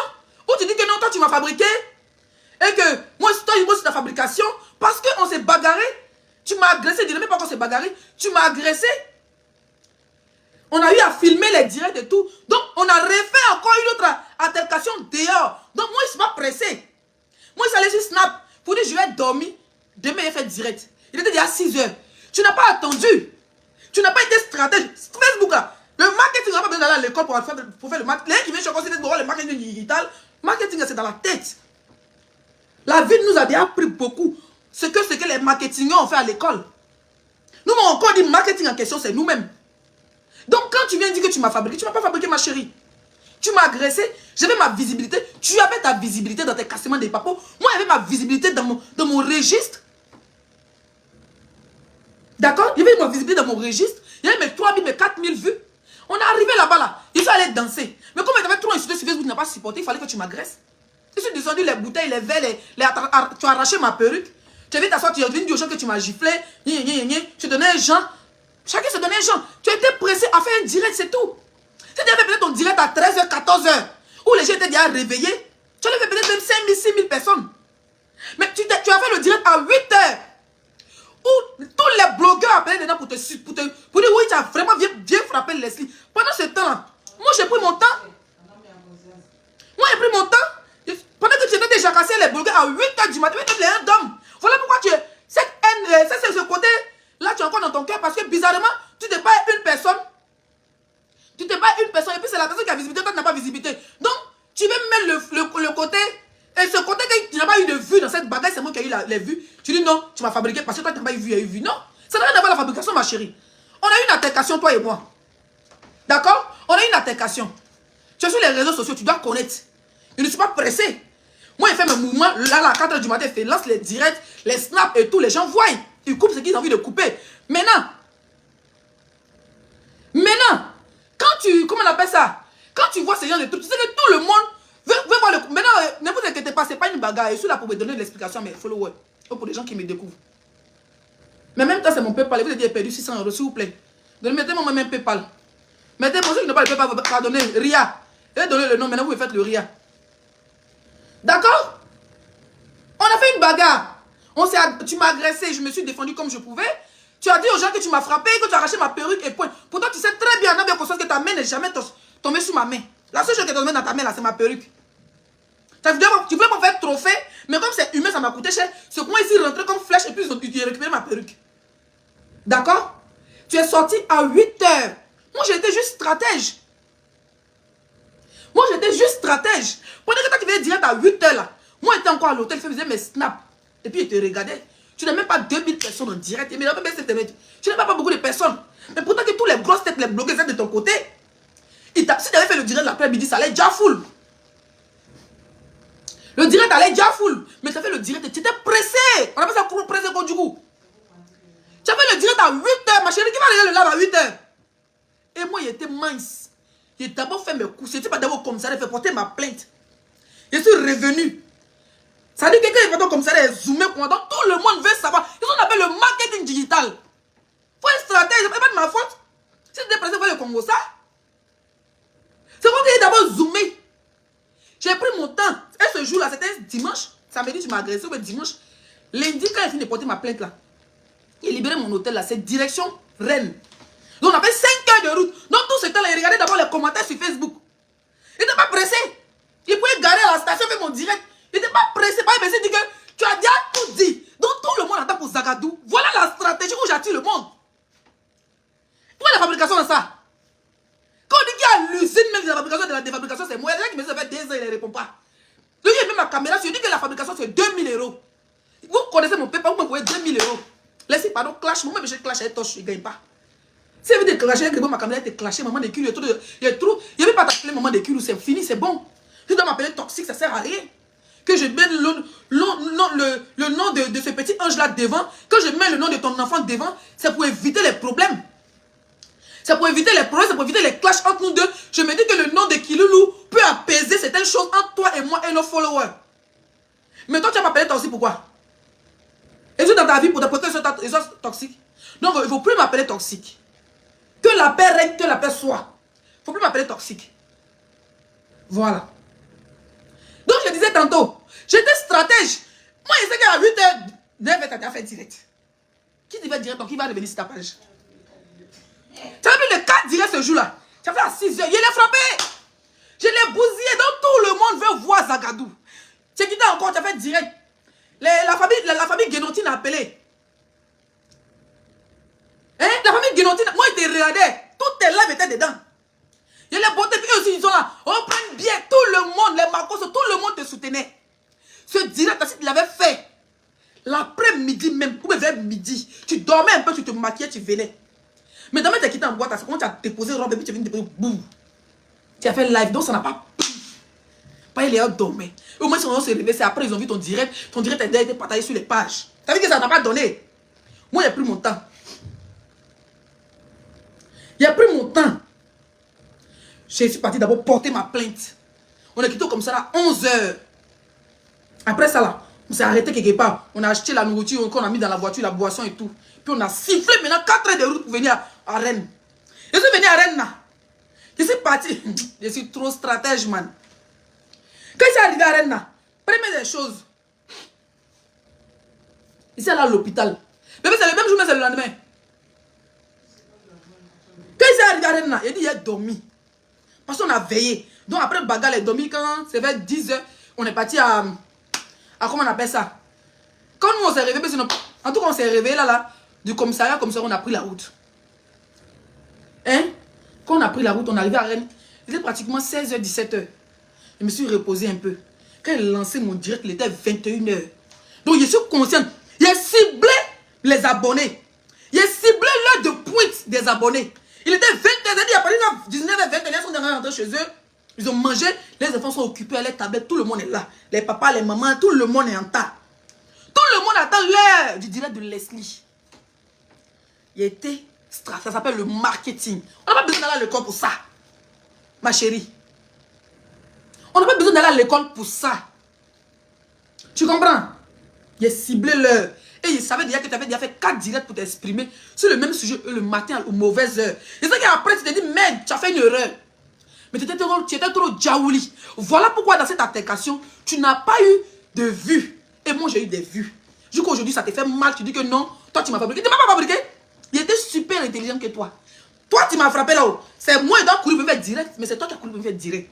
où tu dis que non, toi tu m'as fabriqué. Et que moi, c'est ta fabrication. Parce qu'on s'est bagarré. Tu m'as agressé. Dis-le même pas qu'on s'est bagarré. Tu m'as agressé. On a eu à filmer les directs et tout. Donc, on a refait encore une autre altercation dehors. Donc, moi, je ne suis pas pressé. Moi, je suis allé sur Snap pour dire je vais dormir. Demain, il fait direct. Il était déjà 6 heures. Tu n'as pas attendu. Tu n'as pas été stratège. Facebook là. Le marketing, on n'a pas besoin d'aller à l'école pour faire le marketing. Les qui viennent choisir le marketing digital. Marketing, c'est dans la tête. La vie nous a déjà appris beaucoup. Ce que les marketingers ont fait à l'école. Nous, on a encore dit marketing en question, c'est nous-mêmes. Donc, quand tu viens dire que tu m'as fabriqué, tu ne m'as pas fabriqué, ma chérie. Tu m'as agressé, j'avais ma visibilité. Tu avais ta visibilité dans tes cassements des papos. Moi, j'avais ma visibilité dans mon registre. D'accord? Il y avait ma visibilité dans mon registre. Il y avait mes 3 000, mes 4 000 vues. On est arrivé là-bas, là. Il fallait danser. Mais comme tu avais trop insulté sur Facebook, tu n'as pas supporté, il fallait que tu m'agresses. Je suis descendu les bouteilles, les verres, tu as arraché ma perruque. Tu es venu t'asseoir, tu es venu dire aux gens que tu m'as giflé. Tu donnais un genre. Chacun se donnait un genre. Tu étais pressé à faire un direct, c'est tout. Si tu avais fait ton direct à 13h, 14h, où les gens étaient déjà réveillés, tu avais fait peut-être même 5 000, 6 000 personnes. Mais tu as fait le direct à 8h. Où tous les blogueurs appelaient les gens pour dire oui, tu as vraiment bien frappé Leslie. Pendant ce temps-là, moi j'ai pris mon temps. Moi j'ai pris mon temps. Pendant que tu étais déjà cassé les blogueurs à 8h du matin, 8h les 1 d'hommes. Voilà pourquoi tu es. Cette haine, c'est ce côté-là, tu es encore dans ton cœur parce que bizarrement, tu t'es pas une personne. Tu t'es pas une personne et puis c'est la personne qui a visibilité, toi tu n'as pas visibilité. Donc, tu veux mettre le côté. Et ce côté que tu n'as pas eu de vue dans cette bagaille, c'est moi qui ai eu les vues. Tu dis non, tu m'as fabriqué parce que toi tu n'as pas eu vue, Non, ça n'a rien à voir avec la fabrication, ma chérie. On a eu une altercation, toi et moi. D'accord? On a eu une altercation. Tu es sur les réseaux sociaux, tu dois connaître. Je ne suis pas pressé. Moi, il fait mes mouvements, là, à 4h du matin, il lance les directs, les snaps et tout, les gens voient. Ils coupent ce qu'ils ont envie de couper. Maintenant, quand tu, comment on appelle ça? Quand tu vois ces gens de trucs, tu sais que tout le monde veut voir le coup. Maintenant, ne vous inquiétez pas, c'est pas une bagarre. Je suis là pour vous donner de l'explication à mes followers. Ou pour les gens qui me découvrent. Mais même temps, c'est mon PayPal. Vous avez perdu 600 €, s'il vous plaît. Mettez-moi même PayPal. Mettez pour ceux qui n'ont pas le PayPal, pardonnez, RIA. Et donnez le nom, maintenant vous faites le RIA. D'accord? On a fait une bagarre. Tu m'as agressé, je me suis défendu comme je pouvais. Tu as dit aux gens que tu m'as frappé, que tu as arraché ma perruque et point. Pourtant, tu sais très bien, bien conscience que ta main n'est jamais tombée sur ma main. La seule chose qui est tombée dans ta main, là, c'est ma perruque. Tu voulais me faire trophée, mais comme c'est humain, ça m'a coûté cher. Ce point ici rentré comme flèche et puis ils ont récupéré ma perruque. D'accord? Tu es sorti à 8h. Moi, j'étais juste stratège. Pendant que toi, tu faisais direct à 8h là. Moi, j'étais encore à l'hôtel, je faisais mes snaps. Et puis, je te regardais. Tu n'as même pas 2000 personnes en direct. Mais tu n'as pas beaucoup de personnes. Mais pourtant que tous les grosses têtes, les blogueurs étaient de ton côté. Si tu avais fait le direct l'après-midi, ça allait déjà full. Le direct allait déjà full. Mais tu as fait le direct et tu étais pressé. On appelle ça pressé comme du coup. Tu as fait le direct à 8h, ma chérie. Qui va regarder le live à 8h? Et moi, il était mince. J'ai d'abord fait mes coups. Je n'étais pas d'abord comme ça. J'ai fait porter ma plainte. Je suis revenu. Ça dit que quelqu'un est pas comme ça, il est zoomé pendant. Tout le monde veut savoir. C'est ce qu'on appelle le marketing digital. Il faut être stratège. Ce n'est pas de ma faute. Si tu es pressé, il faut le Congo ça. C'est moi qui ai d'abord zoomé. J'ai pris mon temps. Et ce jour-là, c'était dimanche. Samedi, tu m'as agressé. Mais dimanche, lundi, quand il fini de porter ma plainte là, il a libéré mon hôtel là. C'est direction Rennes. Donc on a fait 5 heures de route. Donc tout ce temps-là, il regardait d'abord les commentaires sur Facebook. Il n'était pas pressé. Il pouvait garer à la station, faire mon direct. Il n'était pas pressé. Il s'est dit que tu as déjà tout dit. Donc tout le monde attend pour Zagadou. Voilà la stratégie où j'attire le monde. Pourquoi la fabrication de ça? Quand on dit qu'il y a l'usine même de la fabrication, de la défabrication, c'est moi. Il y a des gens qui me disent que ça fait 2 ans, il ne répond pas. Lui, il a mis ma caméra, je lui dis que la fabrication c'est 2000 €. Vous connaissez mon PayPal, vous me voyez 2000 €. Laissez pardon, clash. Moi-même, je clash avec Toche, il ne gagne pas. Si elle veut te clasher, ma caméra était clashée, maman de cul, il y a trop. Il n'y avait pas t'appeler maman de cul, c'est fini, c'est bon. Tu dois m'appeler toxique, ça ne sert à rien. Que je mette le nom de ce petit ange-là devant, que je mette le nom de ton enfant devant, c'est pour éviter les problèmes. C'est pour éviter les problèmes, c'est pour éviter les clashs entre nous deux. Je me dis que le nom de Kiloulou peut apaiser certaines choses entre toi et moi et nos followers. Mais toi, tu vas m'appeler toxique, pourquoi? Et tu dans ta vie pour te protéger ils sont toxiques. Donc, il ne faut plus m'appeler toxique. Que la paix règne, que la paix soit. Il ne faut plus m'appeler toxique. Voilà. Donc, je disais tantôt, j'étais stratège. Moi, je sais qu'à 8h, 9h, tu as fait direct. Qui devait direct, donc qui va revenir sur ta page? Tu as vu le 4 direct ce jour-là. Tu as fait à 6h, il est frappé. Je l'ai bousillé, donc tout le monde veut voir Zagadou. C'est qui t'a encore, tu as fait direct. La famille Guénontine a appelé. Hein? La famille Guénotine, moi, ils te regardaient. Toutes tes lives étaient dedans. Et les beautés, puis eux aussi, ils sont là. On prend bien. Tout le monde, les Marcos, tout le monde te soutenait. Ce direct, si tu l'avais fait, l'après-midi même, ou vers midi, tu dormais un peu, tu te maquillais, tu venais. Mais demain, tu as quitté en boîte, quand tu as déposé robe, et puis tu es venu déposer, boum. Tu as fait live, donc ça n'a pas pris. Pas les autres dormaient. Au moins, si on s'est réveillé, c'est après, ils ont vu ton direct a été partagé sur les pages. Ça veut dire que ça n'a pas donné. Moi, il a pris mon temps. Il a pris mon temps. Je suis parti d'abord porter ma plainte. On a quitté comme ça à 11h. Après ça là, on s'est arrêté quelque part. On a acheté la nourriture qu'on a mis dans la voiture, la boisson et tout. Puis on a sifflé maintenant 4 heures de route pour venir à Rennes. Je suis venu à Rennes là. Je suis parti. Je suis trop stratège, man. Quand je suis arrivé à Rennes là, première des choses. Ici là à l'hôpital. Mais c'est le même jour, mais c'est le lendemain. Quand je suis arrivé à Rennes là, il dit il a dormi. Parce qu'on a veillé. Donc après bagarre, il est dormi quand c'est vers 10h. On est parti à comment on appelle ça? Quand nous on s'est réveillé, en tout cas on s'est réveillé là, du commissariat comme ça, on a pris la route. Hein? Quand on a pris la route, on est arrivé à Rennes. Il était pratiquement 16h, 17h. Je me suis reposé un peu. Quand il a lancé mon direct, il était 21h. Donc je suis consciente. Il a ciblé les abonnés. Il a ciblé l'heure de pointe des abonnés. Il était 20h, il a parlé de 19h, 21h, ils sont rentrés chez eux. Ils ont mangé, les enfants sont occupés à les tablettes, tout le monde est là. Les papas, les mamans, tout le monde est en tas. Tout le monde attend l'heure du direct de Leslie. Il était, ça s'appelle le marketing. On n'a pas besoin d'aller à l'école pour ça, ma chérie. On n'a pas besoin d'aller à l'école pour ça. Tu comprends? Il a ciblé l'heure. Et il savait déjà que tu avais déjà fait 4 directs pour t'exprimer sur le même sujet le matin aux mauvaises heures. Et c'est qu'après tu te dis, merde, tu as fait une erreur. Mais tu étais trop jaouli. Voilà pourquoi dans cette altercation, tu n'as pas eu de vues. Et moi, j'ai eu des vues. Jusqu'aujourd'hui, ça te fait mal. Tu dis que non, toi, tu m'as fabriqué. Tu ne m'as pas fabriqué. Il était super intelligent que toi. Toi, tu m'as frappé là-haut. C'est moi qui dois courir pour me faire direct, mais c'est toi qui as couru pour me faire direct.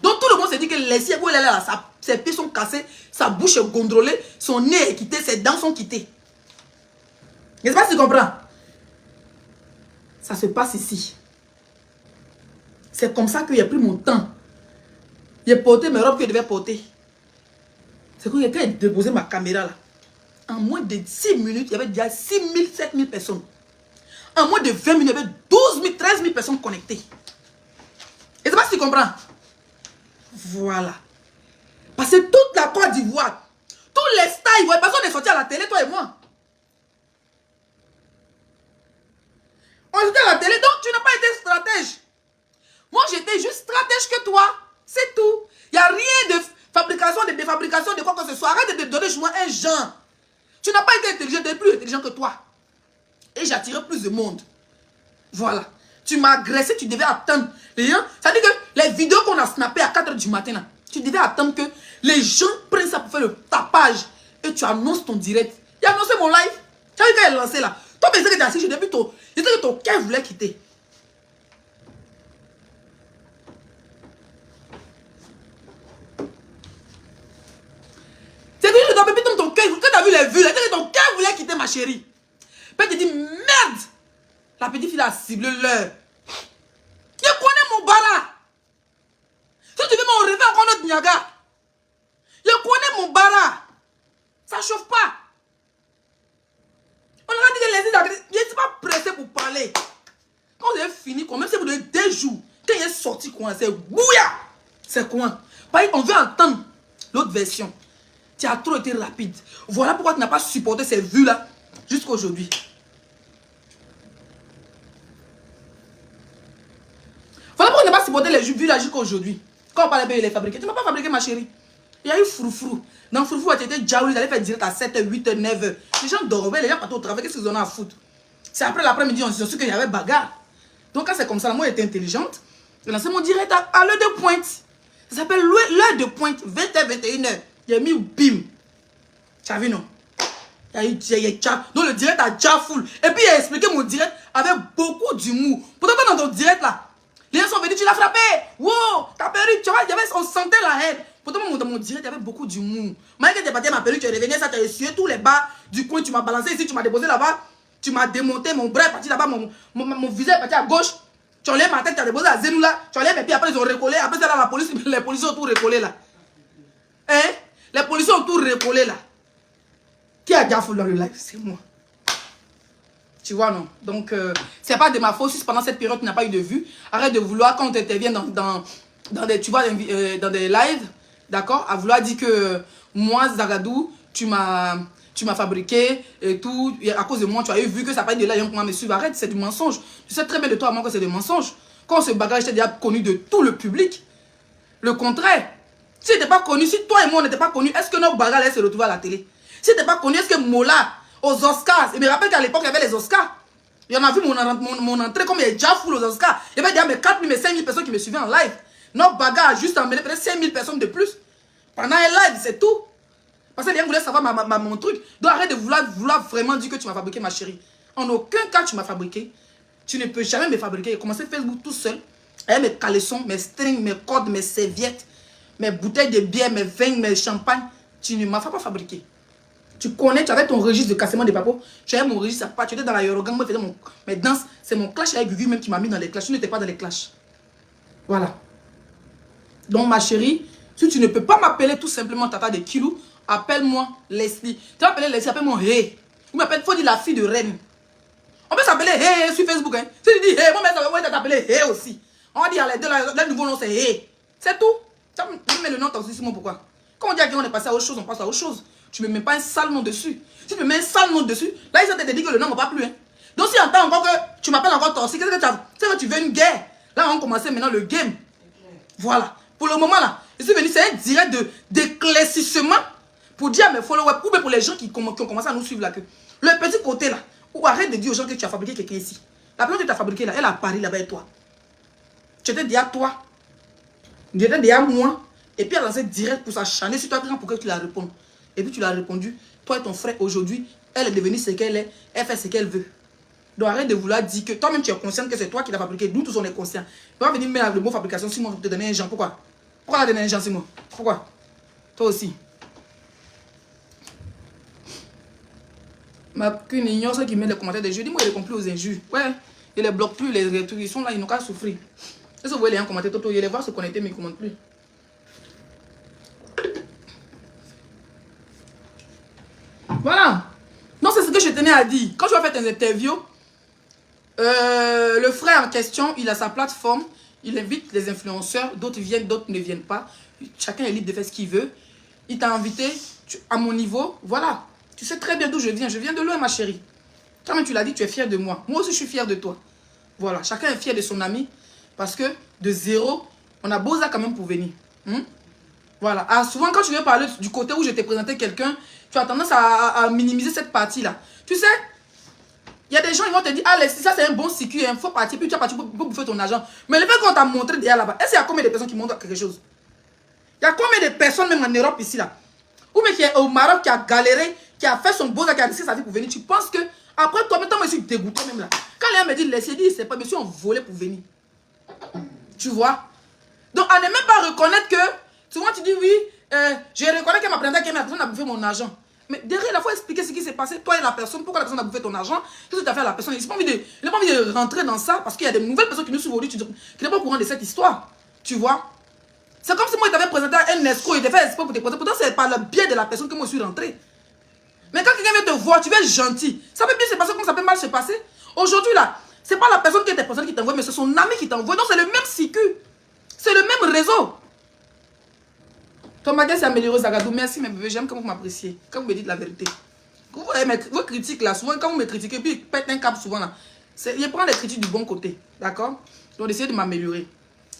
Donc tout le monde s'est dit que Leslie, où elle est là, ses pieds sont cassés, sa bouche est gondrolée, son nez est quitté, ses dents sont quittées. N'est-ce pas si tu comprends? Ça se passe ici. C'est comme ça qu'il a pris mon temps. J'ai porté mes robes que je devais porter. C'est quand j'ai déposé ma caméra là. En moins de 6 minutes, il y avait déjà 6 000, 7 000 personnes. En moins de 20 minutes, il y avait 12 000, 13 000 personnes connectées. Et c'est pas si tu comprends. Voilà. Parce que toute la Côte d'Ivoire, tous les stars ivoiriens, parce qu'on est sortis à la télé, toi et moi. On est sortis à la télé, donc tu n'as pas été stratège. Moi, j'étais juste stratège que toi. C'est tout. Il n'y a rien de fabrication, de défabrication, de quoi que ce soit. Arrête de te donner chez moi un genre. Tu n'as pas été intelligent, tu es plus intelligent que toi. Et j'ai attiré plus de monde. Voilà. Tu m'as agressé, tu devais attendre. Ça veut dire que les vidéos qu'on a snappées à 4h du matin, là, tu devais attendre que les gens prennent ça pour faire le tapage. Et tu annonces ton direct. Il a annoncé mon live. Tu as vu quand il est lancé là. Toi, tu sais que tu as assis, je sais que ton cœur voulait quitter. C'est que je dois péter ton cœur. Quand tu as vu les vues, c'est que ton cœur voulait quitter, ma chérie. Puis tu te dis, merde. La petite fille a ciblé l'heure. Je connais mon bara. Si tu veux me rêver encore notre Niaga. Je connais mon bara. Ça ne chauffe pas. On a dit que les je ne suis pas pressé pour parler. Quand vous avez fini, même si vous donnez 2 jours, quand il est sorti, c'est bouya. C'est quoi? On veut entendre l'autre version. Tu as trop été rapide. Voilà pourquoi tu n'as pas supporté ces vues-là jusqu'à aujourd'hui. Voilà pourquoi tu n'as pas supporté les vues-là jusqu'à aujourd'hui. Quand on parlait de les fabriquer, tu ne m'as pas fabriqué, ma chérie. Il y a eu froufrou. Dans froufrou, tu étais jaouli, tu allais faire direct à 7h, 8h, 9h. Les gens dormaient, les gens partaient au travail. Qu'est-ce qu'ils en ont à foutre? C'est après l'après-midi, on s'est su qu'il y avait bagarre. Donc quand c'est comme ça, moi j'étais intelligente. J'ai lancé mon direct à l'heure de pointe. Ça s'appelle l'heure de pointe, 20h, 21h. Il a mis bim. Tu as vu, non? Donc le direct a déjà full. Et puis il a expliqué mon direct avec beaucoup d'humour. Pourtant dans ton direct là, les gens sont venus, tu l'as frappé. Wow, ta perruque, tu vois, on sentait la haine. Pourtant dans mon direct, il y avait beaucoup d'humour. Malgré que tu es parti à ma perruque, tu es revenu, ça t'a essuyé tous les bas du coin, tu m'as balancé ici, tu m'as déposé là-bas. Tu m'as démonté, mon bras est parti là-bas, mon visage est parti à gauche. Tu enlèves ma tête, tu as déposé à Zenou là. Tu enlèves mes pieds, après ils ont recollé. Après ça, là, la police, les policiers ont tout recollé là. Hein? Les policiers ont tout recollé là. Qui a déjà foulé dans le live? C'est moi. Tu vois, non? Donc, c'est pas de ma faute si pendant cette période tu n'as pas eu de vue. Arrête de vouloir, quand tu interviens dans des, tu vois, dans des lives, d'accord, à vouloir dire que moi, Zagadou, tu m'as fabriqué et tout, et à cause de moi, tu as eu vu que ça n'a pas été de là, et on me suivre. Arrête, c'est du mensonge. Tu sais très bien de toi à moi que c'est du mensonge. Quand on se bagarre, j'étais déjà connu de tout le public. Le contraire. Si tu n'étais pas connu, si toi et moi on n'était pas connus, est-ce que notre bagarre allait se retrouver à la télé? Si tu n'étais pas connu, est-ce que Mola, aux Oscars, et me rappelle qu'à l'époque, il y avait les Oscars. Il y en a vu mon entrée, comme il est déjà full aux Oscars. Il y avait déjà mes 4 000, mes 5 000 personnes qui me suivaient en live. Notre bagarre a juste emmené peut-être 5 000 personnes de plus. Pendant un live, c'est tout. Parce que les gens voulaient savoir mon truc. Donc arrête de vouloir vraiment dire que tu m'as fabriqué, ma chérie. En aucun cas, tu m'as fabriqué. Tu ne peux jamais me fabriquer. J'ai commencé Facebook tout seul. Avec mes caleçons, mes strings, mes cordes, mes serviettes, mes bouteilles de bière, mes vins, mes champagnes. Tu ne m'as pas fabriqué. Tu connais, tu avais ton registre de cassement des papos. Tu avais mon registre à part. Tu étais dans la Yorogang. Moi, je faisais mes danses. C'est mon clash avec Gugu même qui m'a mis dans les clashs. Tu n'étais pas dans les clashs. Voilà. Donc, ma chérie, si tu ne peux pas m'appeler tout simplement Tata de Kilou, appelle-moi Leslie. Tu vas appeler Leslie, appelle-moi Hey. Il faut dire la fille de reine. On peut s'appeler Hey sur Facebook. Hein. Si tu dis Hey, moi, je vais t'appeler Hey aussi. On va dire les deux, le nouveau nom, c'est Hey. C'est tout. Tu mets le nom, t'as aussi moi pourquoi? Quand on dit qu'on est passé à autre chose, on passe à autre chose. Tu ne me mets pas un sale nom dessus. Si tu me mets un sale nom dessus, là, ils ont te dit que le nom ne va pas plus. Hein. Donc, si entends encore que tu m'appelles encore Torsi, qu'est-ce que tu veux une guerre? Là, on va commencer maintenant le game. Voilà. Pour le moment, là, je suis venu, c'est un direct d'éclaircissement pour dire à mes followers, ou bien pour les gens qui ont commencé à nous suivre là, que le petit côté là, ou arrête de dire aux gens que tu as fabriqué quelqu'un ici. La personne que tu as fabriqué là, elle a Paris là-bas et toi. Tu étais déjà toi. Tu étais déjà moi. Et puis elle a lancé direct pour s'acharner sur toi pour que tu la répondes. Et puis tu l'as répondu. Toi et ton frère aujourd'hui, elle est devenue ce qu'elle est. Elle fait ce qu'elle veut. Donc arrête de vouloir dire que toi-même tu es conscient que c'est toi qui l'as fabriqué. Nous tous on est conscients. Tu vas venir mettre le mot fabrication sur moi pour te donner un genre. Pourquoi? Pourquoi la donner un genre sur moi? Pourquoi? Toi aussi. Ma qu'une ignore ceux qui mettent les commentaires des jeux. Dis-moi, il est compris aux injures. Ouais. Il les bloque plus, les trucs. Ils sont là, ils n'ont qu'à souffrir. Est-ce que vous voyez les gens commenter Toto? Ils les voient se connecter, mais ils ne commentent plus. Voilà. Donc c'est ce que je tenais à dire. Quand tu vas faire tes interviews, le frère en question, il a sa plateforme. Il invite les influenceurs. D'autres viennent, d'autres ne viennent pas. Chacun est libre de faire ce qu'il veut. Il t'a invité à mon niveau. Voilà. Tu sais très bien d'où je viens. Je viens de loin, ma chérie. Quand même tu l'as dit, tu es fier de moi. Moi aussi, je suis fier de toi. Voilà. Chacun est fier de son ami. Parce que de zéro, on a beau ça quand même pour venir. Voilà. Ah, souvent, quand tu veux parler du côté où je t'ai présenté quelqu'un, tu as tendance à minimiser cette partie-là. Tu sais, il y a des gens qui vont te dire, ah, ça c'est un bon circuit, il faut partir, puis tu vas partir pour bouffer ton argent. Mais le fait qu'on t'a montré derrière là-bas, est-ce qu'il y a combien de personnes qui montrent quelque chose? Il y a combien de personnes même en Europe ici là? Ou même qui est au Maroc, qui a galéré, qui a fait son beau, qui a risqué sa vie pour venir. Tu penses que, après toi, maintenant, je suis dégoûté même là. Quand les gens me disent, laissez dire, c'est pas, monsieur, on volait pour venir. Tu vois? Donc, à ne même pas reconnaître que, souvent tu dis, oui, je reconnais qu'elle m'a présenté que la personne a bouffé mon argent. Mais derrière, il faut expliquer ce qui s'est passé, toi et la personne, pourquoi la personne a bouffé ton argent, qu'est-ce que tu as fait à la personne. Il n'a pas envie de rentrer dans ça parce qu'il y a des nouvelles personnes qui nous suivent aujourd'hui, qui n'ont pas au courant de cette histoire. Tu vois? C'est comme si moi, il t'avait présenté un escroc, il t'a fait espoir pour te présenter. Pourtant, c'est par le biais de la personne que moi, je suis rentré. Mais quand quelqu'un vient te voir, tu veux être gentil. Ça peut bien se passer comme ça peut mal se passer. Aujourd'hui, là, c'est pas la personne qui est présentée qui t'envoie, mais c'est son ami qui t'envoie. Donc, c'est le même circuit. C'est le même réseau. Ton magasin s'est amélioré, Zagadou. Merci, mes bébés. J'aime quand vous m'appréciez. Quand vous me dites la vérité. Vous voyez vos critiques là, souvent, quand vous me critiquez, puis pète un cap souvent là. Je prends les critiques du bon côté. D'accord? Donc, essayez de m'améliorer.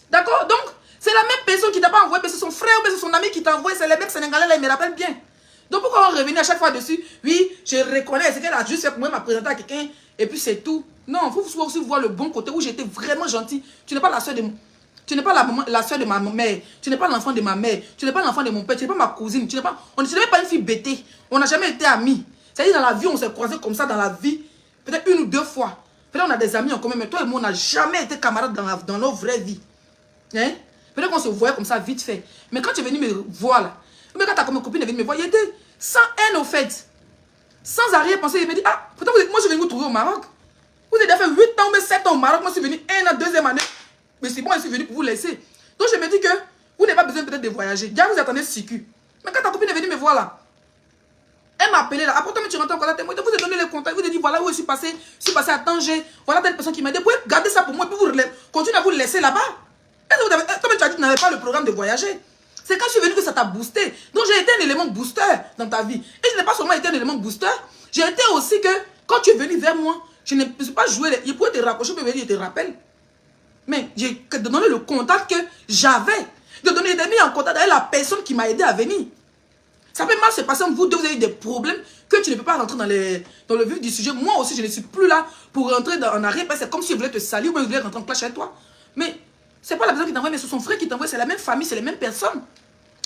D'accord? Donc, c'est la même personne qui t'a pas envoyé, mais c'est son frère ou c'est son ami qui t'a envoyé. C'est les mecs sénégalais là, ils me rappellent bien. Donc, pourquoi on revenait à chaque fois dessus? Oui, je reconnais. C'est qu'elle a juste fait pour moi, m'a présenté à quelqu'un, et puis c'est tout. Non, il faut aussi voir le bon côté où j'étais vraiment gentil. Tu n'es pas la soeur de... Tu n'es pas la soeur de ma mère. Tu n'es pas l'enfant de ma mère. Tu n'es pas l'enfant de mon père. Tu n'es pas ma cousine. On ne n'est pas une fille bêtée. On n'a jamais été amis. C'est-à-dire dans la vie, on s'est croisés comme ça dans la vie. Peut-être une ou deux fois. Peut-être on a des amis en commun. Mais toi et moi, on n'a jamais été camarades dans nos vraies vies. Hein? Peut-être qu'on se voyait comme ça vite fait. Mais quand tu es venu me voir là, mais quand ta copine est venue me voir, il était sans haine au fait. Sans arrière-pensée, il me dit, ah, pourtant, moi, je suis venu vous trouver au Maroc. Vous avez déjà fait 8 ans, mais 7 ans au Maroc. Moi, je suis venu 1 an, 2e année. Mais c'est bon, je suis venu pour vous laisser. Donc, je me dis que vous n'avez pas besoin peut-être de voyager. Déjà, vous attendez sécu. Mais quand ta copine est venue me voir là, elle m'a appelé là. Après, toi, tu rentres en contact. Moi, je vous ai donné les contacts. Je vous ai dit, voilà où je suis passé. Je suis passé à Tanger. Voilà telle personne qui m'a dit, vous pouvez garder ça pour moi. Et puis, vous continuez à vous laisser là-bas. Toi, tu as dit que tu n'avais pas le programme de voyager. C'est quand je suis venu que ça t'a boosté. Donc, j'ai été un élément booster dans ta vie. Et je n'ai pas seulement été un élément booster. J'ai été aussi que, quand tu es venu vers moi, je ne suis pas joué. Il pouvait te rapprocher, mais il te rappelle. Mais j'ai donné le contact que j'avais. De donner des mis en contact avec la personne qui m'a aidé à venir. Ça peut mal se passer entre vous deux, vous avez des problèmes que tu ne peux pas rentrer dans le vif du sujet. Moi aussi, je ne suis plus là pour rentrer en arrière. C'est comme si je voulais te salir ou je voulais rentrer en clash avec toi. Mais c'est pas la personne qui t'envoie, mais c'est son frère qui t'envoie. C'est la même famille, c'est les mêmes personnes.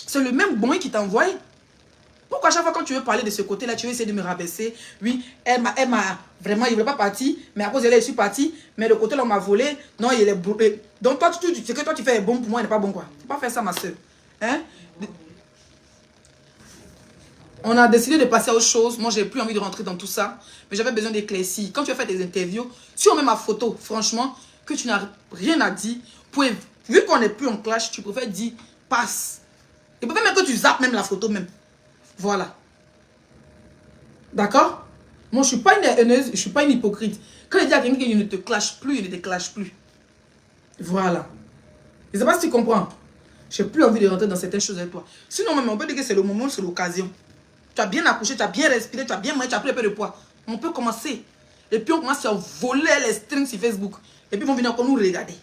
C'est le même bon qui t'envoie. Pourquoi à chaque fois quand tu veux parler de ce côté-là, tu veux essayer de me rabaisser? Oui, elle m'a vraiment, il ne voulait pas partir, mais à cause de elle, je suis partie. Mais le côté là, on m'a volé. Non, il est brûlé. Donc toi, ce que toi tu fais est bon pour moi, il n'est pas bon quoi. Tu ne peux pas faire ça, ma soeur. Hein? On a décidé de passer à autre chose. Moi, j'ai plus envie de rentrer dans tout ça. Mais j'avais besoin d'éclaircir. Quand tu as fait des interviews, si on met ma photo, franchement, que tu n'as rien à dire, vu qu'on n'est plus en clash, tu préfères dire passe. Et peut-être même que tu zappes même la photo même. Voilà. D'accord? Moi, je ne suis pas une haineuse, je ne suis pas une hypocrite. Quand je dis à quelqu'un qu'il ne te clash plus, il ne te clash plus. Voilà. Je ne sais pas si tu comprends. Je n'ai plus envie de rentrer dans certaines choses avec toi. Sinon, même, on peut dire que c'est le moment, c'est l'occasion. Tu as bien accouché, tu as bien respiré, tu as bien mangé, tu as pris un peu de poids. On peut commencer. Et puis on commence à voler les strings sur Facebook. Et puis ils vont venir encore nous regarder.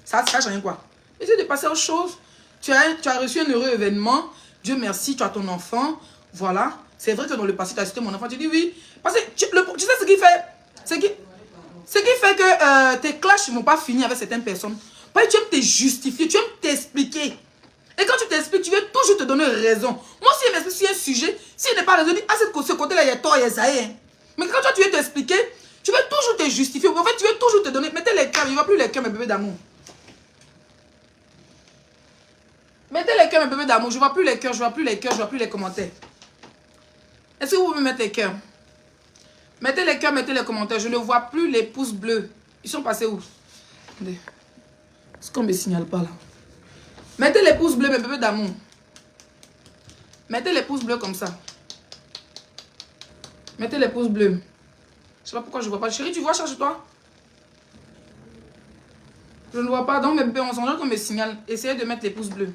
Ça ne change rien quoi. Essaye de passer aux choses. Tu as reçu un heureux événement. Dieu merci, tu as ton enfant. Voilà. C'est vrai que dans le passé, tu as cité mon enfant. Tu dis oui. Parce que tu sais ce qui fait. Ce qui fait que tes clashs ne vont pas finir avec certaines personnes. Parce que tu aimes te justifier, tu aimes t'expliquer. Et quand tu t'expliques, tu veux toujours te donner raison. Moi, si je m'explique sur un sujet, si je n'ai pas raison, je dis, ah, ce côté-là, il y a tort, il y a ça. Mais quand toi, tu veux t'expliquer, tu veux toujours te justifier. En fait, tu veux toujours te donner. Mettez les cœurs, il ne va plus les cœurs, mes bébés d'amour. Mettez les cœurs, mes bébés d'amour. Je ne vois plus les cœurs, je ne vois plus les cœurs, je ne vois plus les commentaires. Est-ce que vous pouvez mettre les cœurs? Mettez les cœurs, mettez les commentaires. Je ne vois plus les pouces bleus. Ils sont passés où? Attendez. Est-ce qu'on ne me signale pas là? Mettez les pouces bleus, mes bébés d'amour. Mettez les pouces bleus comme ça. Mettez les pouces bleus. Je ne sais pas pourquoi je ne vois pas. Chérie, tu vois, cherche-toi. Je ne vois pas. Donc, mes bébés, on s'en qu'on me signale. Essayez de mettre les pouces bleus.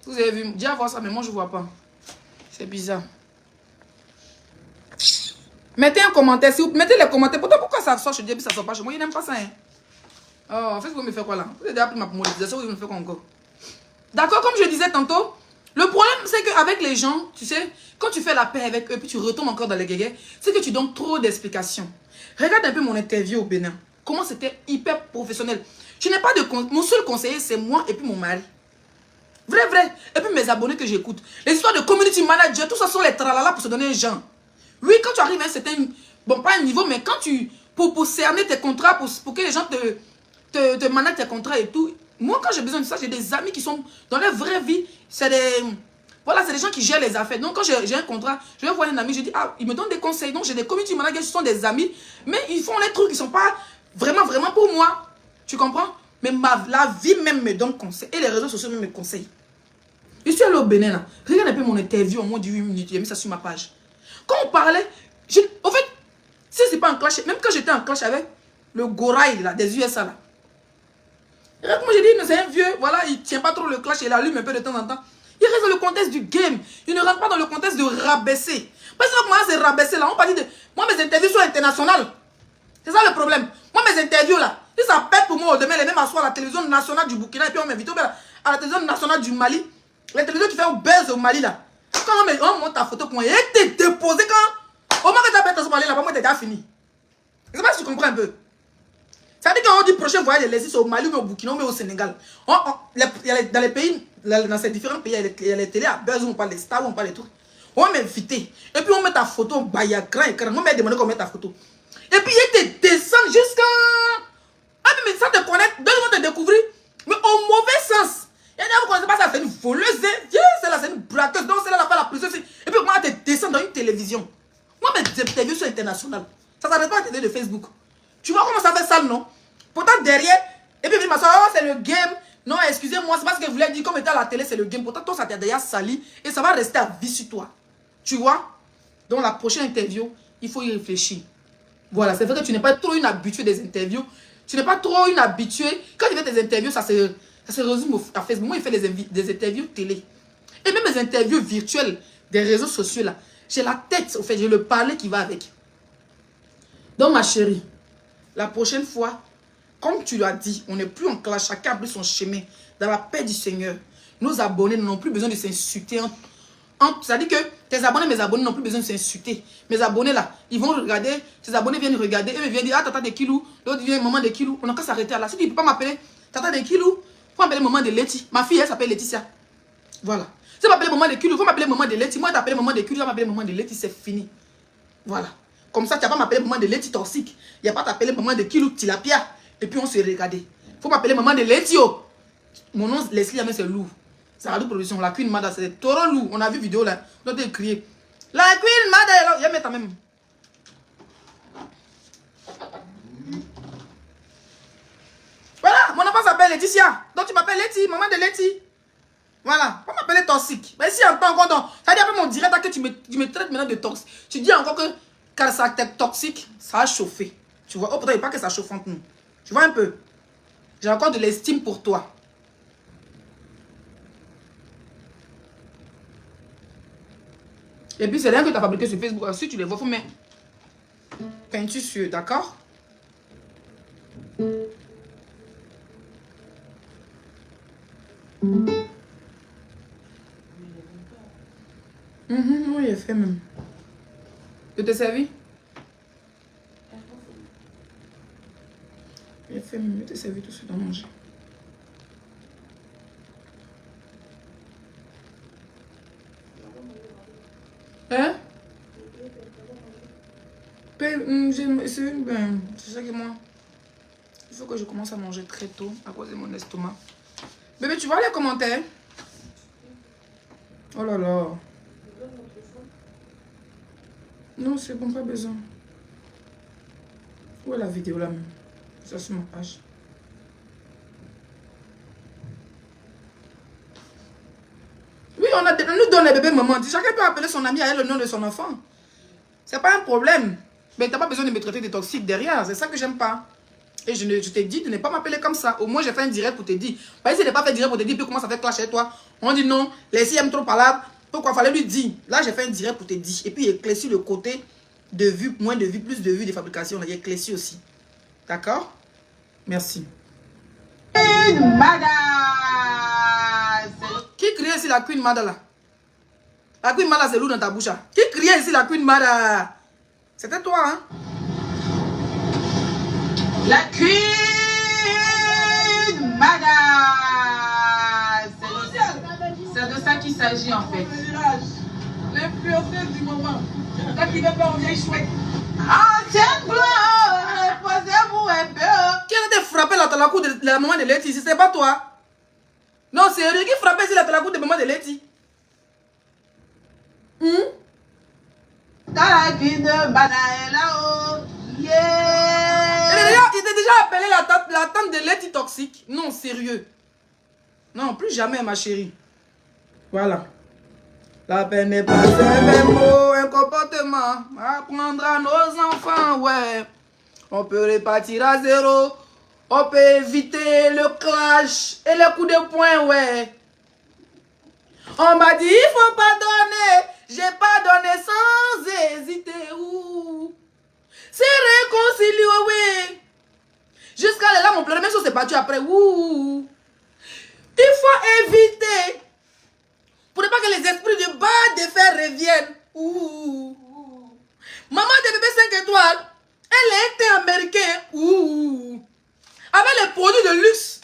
Vous avez vu, dis à voir ça, mais moi, je ne vois pas. C'est bizarre. Mettez un commentaire. Si vous mettez les commentaires. Pourquoi ça sort chez Dieu et ça ne sort pas chez moi? Il n'aime pas ça. Hein? Oh, en fait, vous me faites quoi là? Vous avez déjà pris ma monétisation, vous me faites quoi encore? D'accord, comme je disais tantôt, le problème c'est qu'avec les gens, tu sais, quand tu fais la paix avec eux, puis tu retombes encore dans les guégués, c'est que tu donnes trop d'explications. Regarde un peu mon interview au Bénin. Comment c'était hyper professionnel. Je n'ai pas de... Mon seul conseiller, c'est moi et puis mon mari. Vrai, vrai. Et puis mes abonnés que j'écoute. Les histoires de community manager, tout ça sont les tralala pour se donner un genre. Oui, quand tu arrives à un certain... Bon, pas un niveau, mais quand tu... Pour cerner tes contrats, pour que les gens te managent tes contrats et tout... Moi, quand j'ai besoin de ça, j'ai des amis qui sont dans leur vraie vie. C'est des... Voilà, c'est des gens qui gèrent les affaires. Donc, quand j'ai un contrat, je vais voir un ami, je dis, ah, il me donne des conseils. Donc, j'ai des community managers qui sont des amis, mais ils font les trucs qui ne sont pas vraiment pour moi. Tu comprends? Mais la vie même me donne conseil. Et les réseaux sociaux même me conseillent. Je suis allé au Bénin, là. Regarde un peu mon interview en moins de 8 minutes. J'ai mis ça sur ma page. Quand on parlait, en fait, si c'est pas un clash, même quand j'étais en clash avec le Goraï, là, des USA, là. Regarde comment j'ai dit, c'est un vieux, voilà, il ne tient pas trop le clash, il allume un peu de temps en temps. Il reste dans le contexte du game. Il ne rentre pas dans le contexte de rabaisser. Parce que moi, c'est rabaisser là. On parle de... Moi, mes interviews sont internationales. C'est ça le problème. Moi, mes interviews là, si ça pète pour moi, demain, les mêmes assoient à la télévision nationale du Burkina et puis on m'invite à la télévision nationale du Mali. La télévision qui fait un buzz au Mali là. Quand on monte ta photo pour moi, elle était déposée quand. Au moment que tu as fait ton Mali là, moi, t'es déjà fini. Je ne sais pas si tu comprends un peu. Ça veut dire qu'on dit prochain voyage de l'exil, c'est au Mali, mais au Burkina, mais au Sénégal. Dans les pays, dans ces différents pays, il y a les télés à buzz où on parle des stars, où on parle des trucs. On va m'inviter. Et puis on met ta photo, bah, il y a grand écran. On m'a demandé qu'on mette ta photo. Et puis il te descend jusqu'à... Ah, mais ça te connaît, deux secondes te découvrir, mais au mauvais sens. Il y a des gens qui ne connaissent pas ça, c'est une voleuse. C'est là, c'est une braqueuse. Donc c'est là, la prison. Et puis comment te descend dans une télé. télévision. Moi, mes interviews sont internationales. Ça ne s'arrête pas à la de Facebook. Tu vois comment ça fait sale, non? Pourtant, derrière, et puis je m'assois, oh, c'est le game. Non, excusez-moi, c'est pas ce que je voulais dire. Comme étant à la télé, c'est le game. Pourtant, toi, ça t'a déjà sali et ça va rester à vie sur toi. Tu vois? Donc, la prochaine interview, il faut y réfléchir. Voilà, c'est vrai que tu n'es pas trop une habituée des interviews. Tu n'es pas trop une habituée. Quand il fait tes interviews, ça se résume à Facebook. Moi, il fait des interviews télé. Et même les interviews virtuelles des réseaux sociaux, là. J'ai la tête, au fait, j'ai le parler qui va avec. Donc, ma chérie, la prochaine fois, comme tu l'as dit, on n'est plus en clash, chacun a pris son chemin dans la paix du Seigneur. Nos abonnés n'ont plus besoin de s'insulter. C'est-à-dire que tes abonnés, mes abonnés n'ont plus besoin de s'insulter. Mes abonnés là, ils vont regarder, tes abonnés viennent regarder, eux viennent dire, ah tata de Kilou, l'autre vient maman de Kilou. On n'a qu'à s'arrêter là. Si tu ne peux pas m'appeler tata de Kilou, il faut m'appeler maman de Letty. Ma fille, elle s'appelle Laetitia. Voilà. Si tu m'appelles maman de Kilou, il faut m'appeler maman de Letty. Moi, t'appeler maman de Kilou, tu vas m'appeler maman de Letty, c'est fini. Voilà. Comme ça, tu n'as pas m'appeler maman de Letty toxique. Il n'y a pas t'appeler maman de Kilou tilapia. Et puis on se regarder. Il faut m'appeler maman de Letty. Mon nom, Leslie, c'est Lou. C'est Radio Production. La Queen Mada, c'est Toro Lou. On a vu vidéo là. On a crié. La Queen Mada, il y a mettre même. Voilà, mon enfant s'appelle Laetitia. Donc tu m'appelles Letty, maman de Letty. Voilà, on m'appelle toxique. Mais si en tant que ça dit après mon direct que tu me traites maintenant de toxique. Tu dis encore que quand ça t'est toxique, ça a chauffé. Tu vois, oh pourtant il n'y a pas que ça chauffe entre nous. Tu vois un peu. J'ai encore de l'estime pour toi. Et puis c'est rien que tu as fabriqué sur Facebook. Si tu les vois, il faut mettre peinture sur, d'accord? Oui, il fait même. Je t'ai servi? Il fait même, je t'ai servi tout ce que tu as mangé. Hein? C'est ça que moi, il faut que je commence à manger très tôt à cause de mon estomac. Bébé, tu vois les commentaires? Oh là là. Non, c'est bon, pas besoin. Où est la vidéo là même? Ça sur ma page. Oui, on nous donne les bébés maman. Chacun peut appeler son ami à elle le nom de son enfant. C'est pas un problème. Mais t'as pas besoin de me traiter de toxique derrière. C'est ça que j'aime pas. Et je t'ai dit de ne pas m'appeler comme ça. Au moins, j'ai fait un direct pour te dire. Pas essayer de pas faire direct pour te dire, puis comment ça fait clash chez toi. On dit non, les filles aiment trop parler. Pourquoi fallait lui dire? Là, j'ai fait un direct pour te dire. Et puis, il éclairci le côté de vue, moins de vue, plus de vue de fabrication. Il éclairci aussi. D'accord? Merci. Queen Mada. Qui criait ici la Queen Mada là? La Queen Mada, c'est lourd dans ta bouche. Hein? Qui criait ici la Queen Mada? C'était toi, hein? La Queen Mada. C'est de ça qu'il s'agit en fait. L'influenceuse du moment. Quand il veut pas, on vient chouette. Ancienne gloire, reposez-vous un peu. Qui a été frappé la talacou de la maman de Letty? C'est pas toi. Non, c'est lui qui frappait ici la talacou de la maman de Letty. La Queen Mada est là-haut. Yeah. Il était déjà appelé la tante de Letty toxique. Non, sérieux. Non, plus jamais, ma chérie. Voilà. La peine n'est pas un même mot, un comportement. Apprendre à nos enfants, ouais. On peut repartir à zéro. On peut éviter le clash et le coup de poing, ouais. On m'a dit, il faut pardonner. J'ai pardonné sans hésiter. C'est réconcilié, oui. Jusqu'à là, mon pleurer, même si on s'est battu après. Ouh. Il faut éviter. Pour ne pas que les esprits de bas de fer reviennent. Ouh. Maman de bébé 5 étoiles, elle était américaine. Ouh. Avec les produits de luxe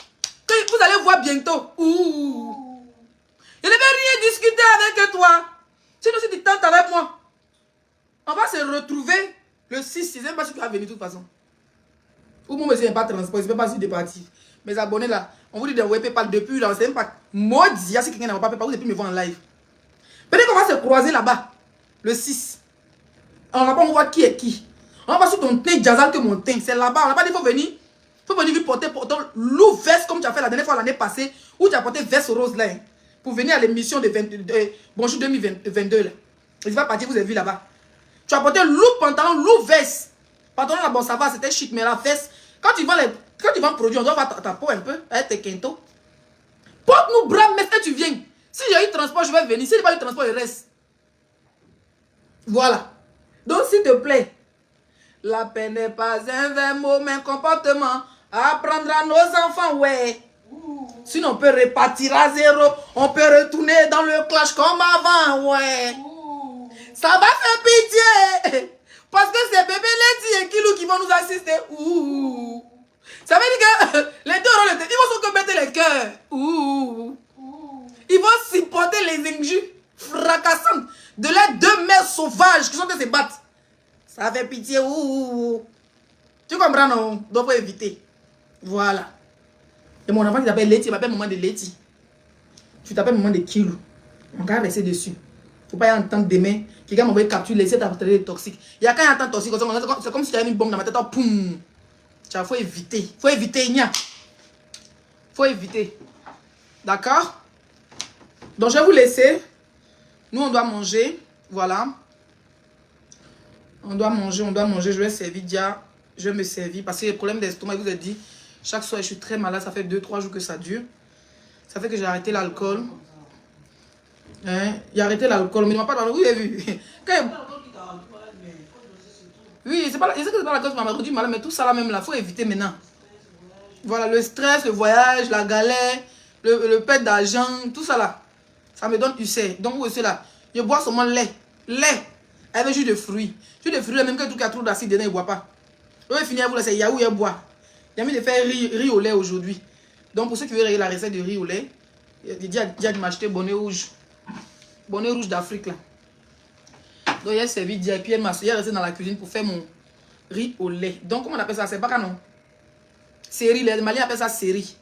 que vous allez voir bientôt. Ouh. Je ne vais rien discuter avec toi. Sinon, si tu tentes avec moi, on va se retrouver le 6. Je ne sais pas si tu vas venir de toute façon. Ou mon monsieur n'est pas transport, je ne sais pas si tu es parti. Mes abonnés là, on vous dit d'envoyer PayPal depuis là, c'est même pas maudit. Si quelqu'un n'a pas PayPal, vous pouvez me voir en live. Peut-être qu'on va se croiser là-bas, le 6. On va pas voir qui est qui. On va sur ton teint Jazal que mon teint. C'est là-bas. On n'a pas dit qu'il faut venir. Il faut venir lui porter loup veste comme tu as fait la dernière fois l'année passée. Où tu as porté veste rose là. Hein, pour venir à l'émission de Bonjour 2022 là. Il va partir, vous avez vu là-bas. Tu as porté loup pantalon, loup veste. Pantalon là, bon ça va, c'était chic. Mais la veste, quand tu vends produit, on doit voir ta peau un peu. Avec tes quintos. Porte-nous bras, mais que tu viens. Si j'ai eu transport, je vais venir. Si j'ai pas eu transport, il reste. Voilà. Donc, s'il te plaît, la paix n'est pas un vain mot, mais un comportement. Apprendre à nos enfants, ouais. Sinon, on peut repartir à zéro. On peut retourner dans le clash comme avant, ouais. Ça va faire pitié. Parce que c'est bébé Lady et Kilou qui vont nous assister. Ouh. Ça veut dire que les deux auront ils vont se mettre les cœurs. Ouh. Ils vont supporter les injures fracassantes de les deux mères sauvages qui sont en train de se battre. Ça fait pitié. Ouh. Tu comprends, non? Donc, faut éviter. Voilà. Et mon enfant qui s'appelle Letty, il m'appelle maman de Letty. Tu t'appelles maman de Kilou. On va rester dessus. Faut pas y entendre demain. Quelqu'un m'envoie capture, laisser ta télé toxique. Il y a quand il entend toxique, c'est comme si tu avais une bombe dans ma tête. Poum. Il faut éviter. Faut éviter, Nia. Faut éviter. D'accord? Donc, je vais vous laisser. Nous, on doit manger. Voilà. On doit manger. Je vais servir Dia. Je vais me servir. Parce que le problème d'estomac, je vous ai dit, chaque soir, je suis très malade. Ça fait 2-3 jours que ça dure. Ça fait que j'ai arrêté l'alcool. Hein? Il a arrêté l'alcool. Mais il ne m'a pas donné. Vous avez vu? Oui, c'est pas, je sais que c'est pas la cause qui m'a rendu malade, mais tout ça là même là, il faut éviter maintenant. Voilà, le stress, le voyage, la galère, le perte d'argent, tout ça là. Ça me donne ulcère. Donc vous aussi là, je bois seulement lait. Lait. Avec jus de fruits. Jus de fruits, même que tout qui a trop d'acide dedans, il ne boit pas. Je vais finir, vous là, c'est Yahoo, il boit. J'ai envie de faire riz au lait aujourd'hui. Donc pour ceux qui veulent la recette de riz au lait, il dit de m'acheter bonnet rouge. Bonnet rouge d'Afrique là. Donc, il a servi Dia et puis elle m'a resté dans la cuisine pour faire mon riz au lait. Donc, comment on appelle ça? C'est pas canon. Série, les Maliens appellent ça série.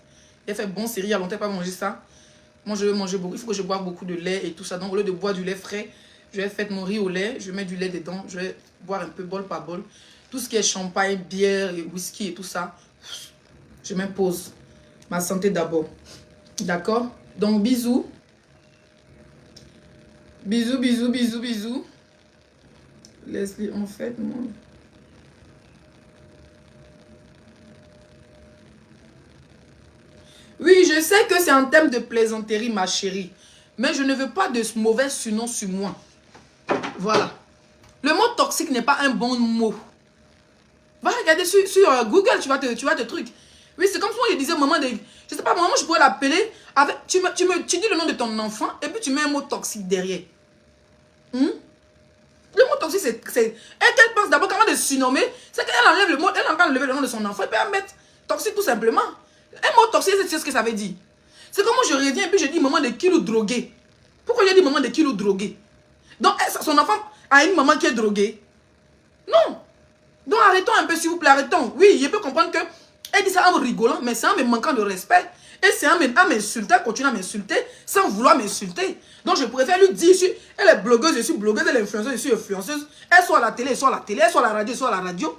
Il a fait bon série, il y a longtemps pas mangé ça. Moi, je veux manger beaucoup. Il faut que je boive beaucoup de lait et tout ça. Donc, au lieu de boire du lait frais, je vais faire mon riz au lait. Je mets du lait dedans. Je vais boire un peu, bol par bol. Tout ce qui est champagne, bière, whisky et tout ça, je m'impose. Ma santé d'abord. D'accord? Donc, bisous. Bisous, bisous, bisous, bisous. Leslie, en fait, moi... Oui, je sais que c'est un thème de plaisanterie, ma chérie. Mais je ne veux pas de mauvais surnom sur moi. Voilà. Le mot toxique n'est pas un bon mot. Va regarder sur Google, tu vas te truc. Oui, c'est comme si moi je disais maman de... Je sais pas, maman, je pourrais l'appeler. Tu dis le nom de ton enfant et puis tu mets un mot toxique derrière. Le mot toxique, c'est... Et qu'elle pense d'abord qu'avant de surnommer, c'est qu'elle enlève le mot, elle entend enlever le nom de son enfant et puis elle met toxique tout simplement. Un mot toxique, c'est ce que ça veut dire. C'est comme moi je reviens et puis je dis maman de Kilou drogué. Pourquoi j'ai dit maman de Kilou drogué? Donc son enfant a une maman qui est droguée? Non. Donc arrêtons un peu s'il vous plaît, arrêtons. Oui, je peux comprendre que elle dit ça en rigolant, mais c'est en me manquant de respect. Et c'est en m'insulter, continuer à m'insulter sans vouloir m'insulter. Donc je préfère lui dire, elle est blogueuse, je suis blogueuse, elle est influenceuse, je suis influenceuse. Elle soit à la télé, elle soit à la télé, elle soit à la radio, elle soit à la radio.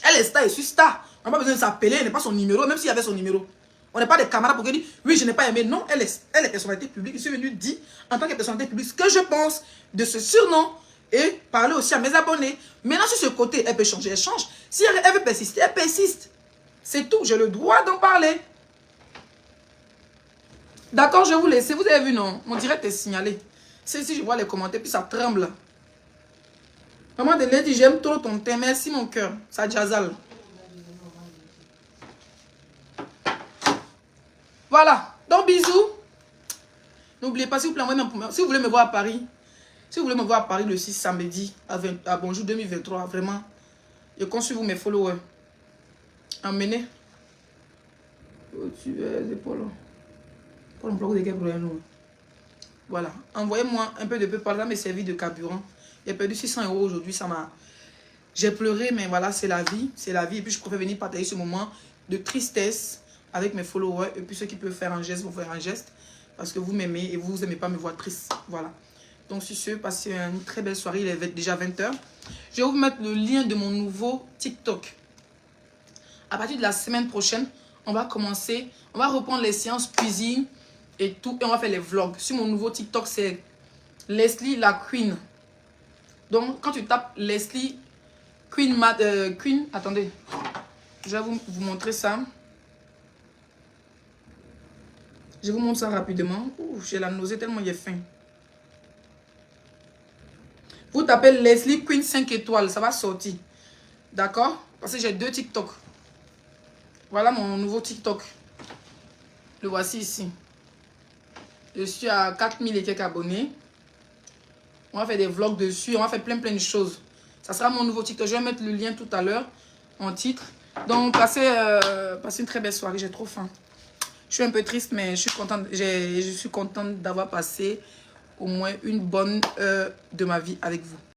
Elle est star, je suis star. On n'a pas besoin de s'appeler, elle n'est pas son numéro, même s'il y avait son numéro. On n'est pas des camarades pour qu'elle dise, oui, je n'ai pas aimé. Non, elle est personnalité publique. Je suis venu dire, en tant que personnalité publique, ce que je pense de ce surnom et parler aussi à mes abonnés. Maintenant, sur ce côté, elle peut changer, elle change. Si elle veut persister, elle persiste. C'est tout, j'ai le droit d'en parler. D'accord, je vais vous laisser. Vous avez vu, non? Mon direct est signalé. C'est ici, je vois les commentaires, puis ça tremble. Maman de Lady, j'aime trop ton thème. Merci, mon cœur. Ça jazale. Voilà. Donc, bisous. N'oubliez pas, s'il vous plaît, si vous voulez me voir à Paris, si vous voulez me voir à Paris le 6 samedi à Bonjour 2023, vraiment, je compte sur vous, mes followers. Emmenez. Tu es épaules. Voilà. Envoyez-moi un peu de peu par là, mes services de carburant. J'ai perdu 600 € aujourd'hui. Ça m'a... J'ai pleuré, mais voilà, c'est la vie. C'est la vie. Et puis, je préfère venir partager ce moment de tristesse avec mes followers. Et puis, ceux qui peuvent faire un geste vont faire un geste. Parce que vous m'aimez et vous n'aimez pas me voir triste. Voilà. Donc sur ce, passez une très belle soirée. Il est déjà 20h. Je vais vous mettre le lien de mon nouveau TikTok. À partir de la semaine prochaine, on va commencer. On va reprendre les séances cuisine et tout. Et on va faire les vlogs. Sur mon nouveau TikTok, c'est Leslie la Queen. Donc quand tu tapes Leslie Queen, attendez. Je vais vous montrer ça. Je vous montre ça rapidement. J'ai la nausée tellement j'ai faim. Vous tapez Leslie Queen 5 étoiles. Ça va sortir. D'accord? Parce que j'ai 2 TikTok. Voilà mon nouveau TikTok. Le voici ici. Je suis à 4000 et quelques abonnés. On va faire des vlogs dessus. On va faire plein de choses. Ça sera mon nouveau TikTok. Je vais mettre le lien tout à l'heure en titre. Donc, passez une très belle soirée. J'ai trop faim. Je suis un peu triste, mais je suis contente d'avoir passé au moins une bonne heure de ma vie avec vous.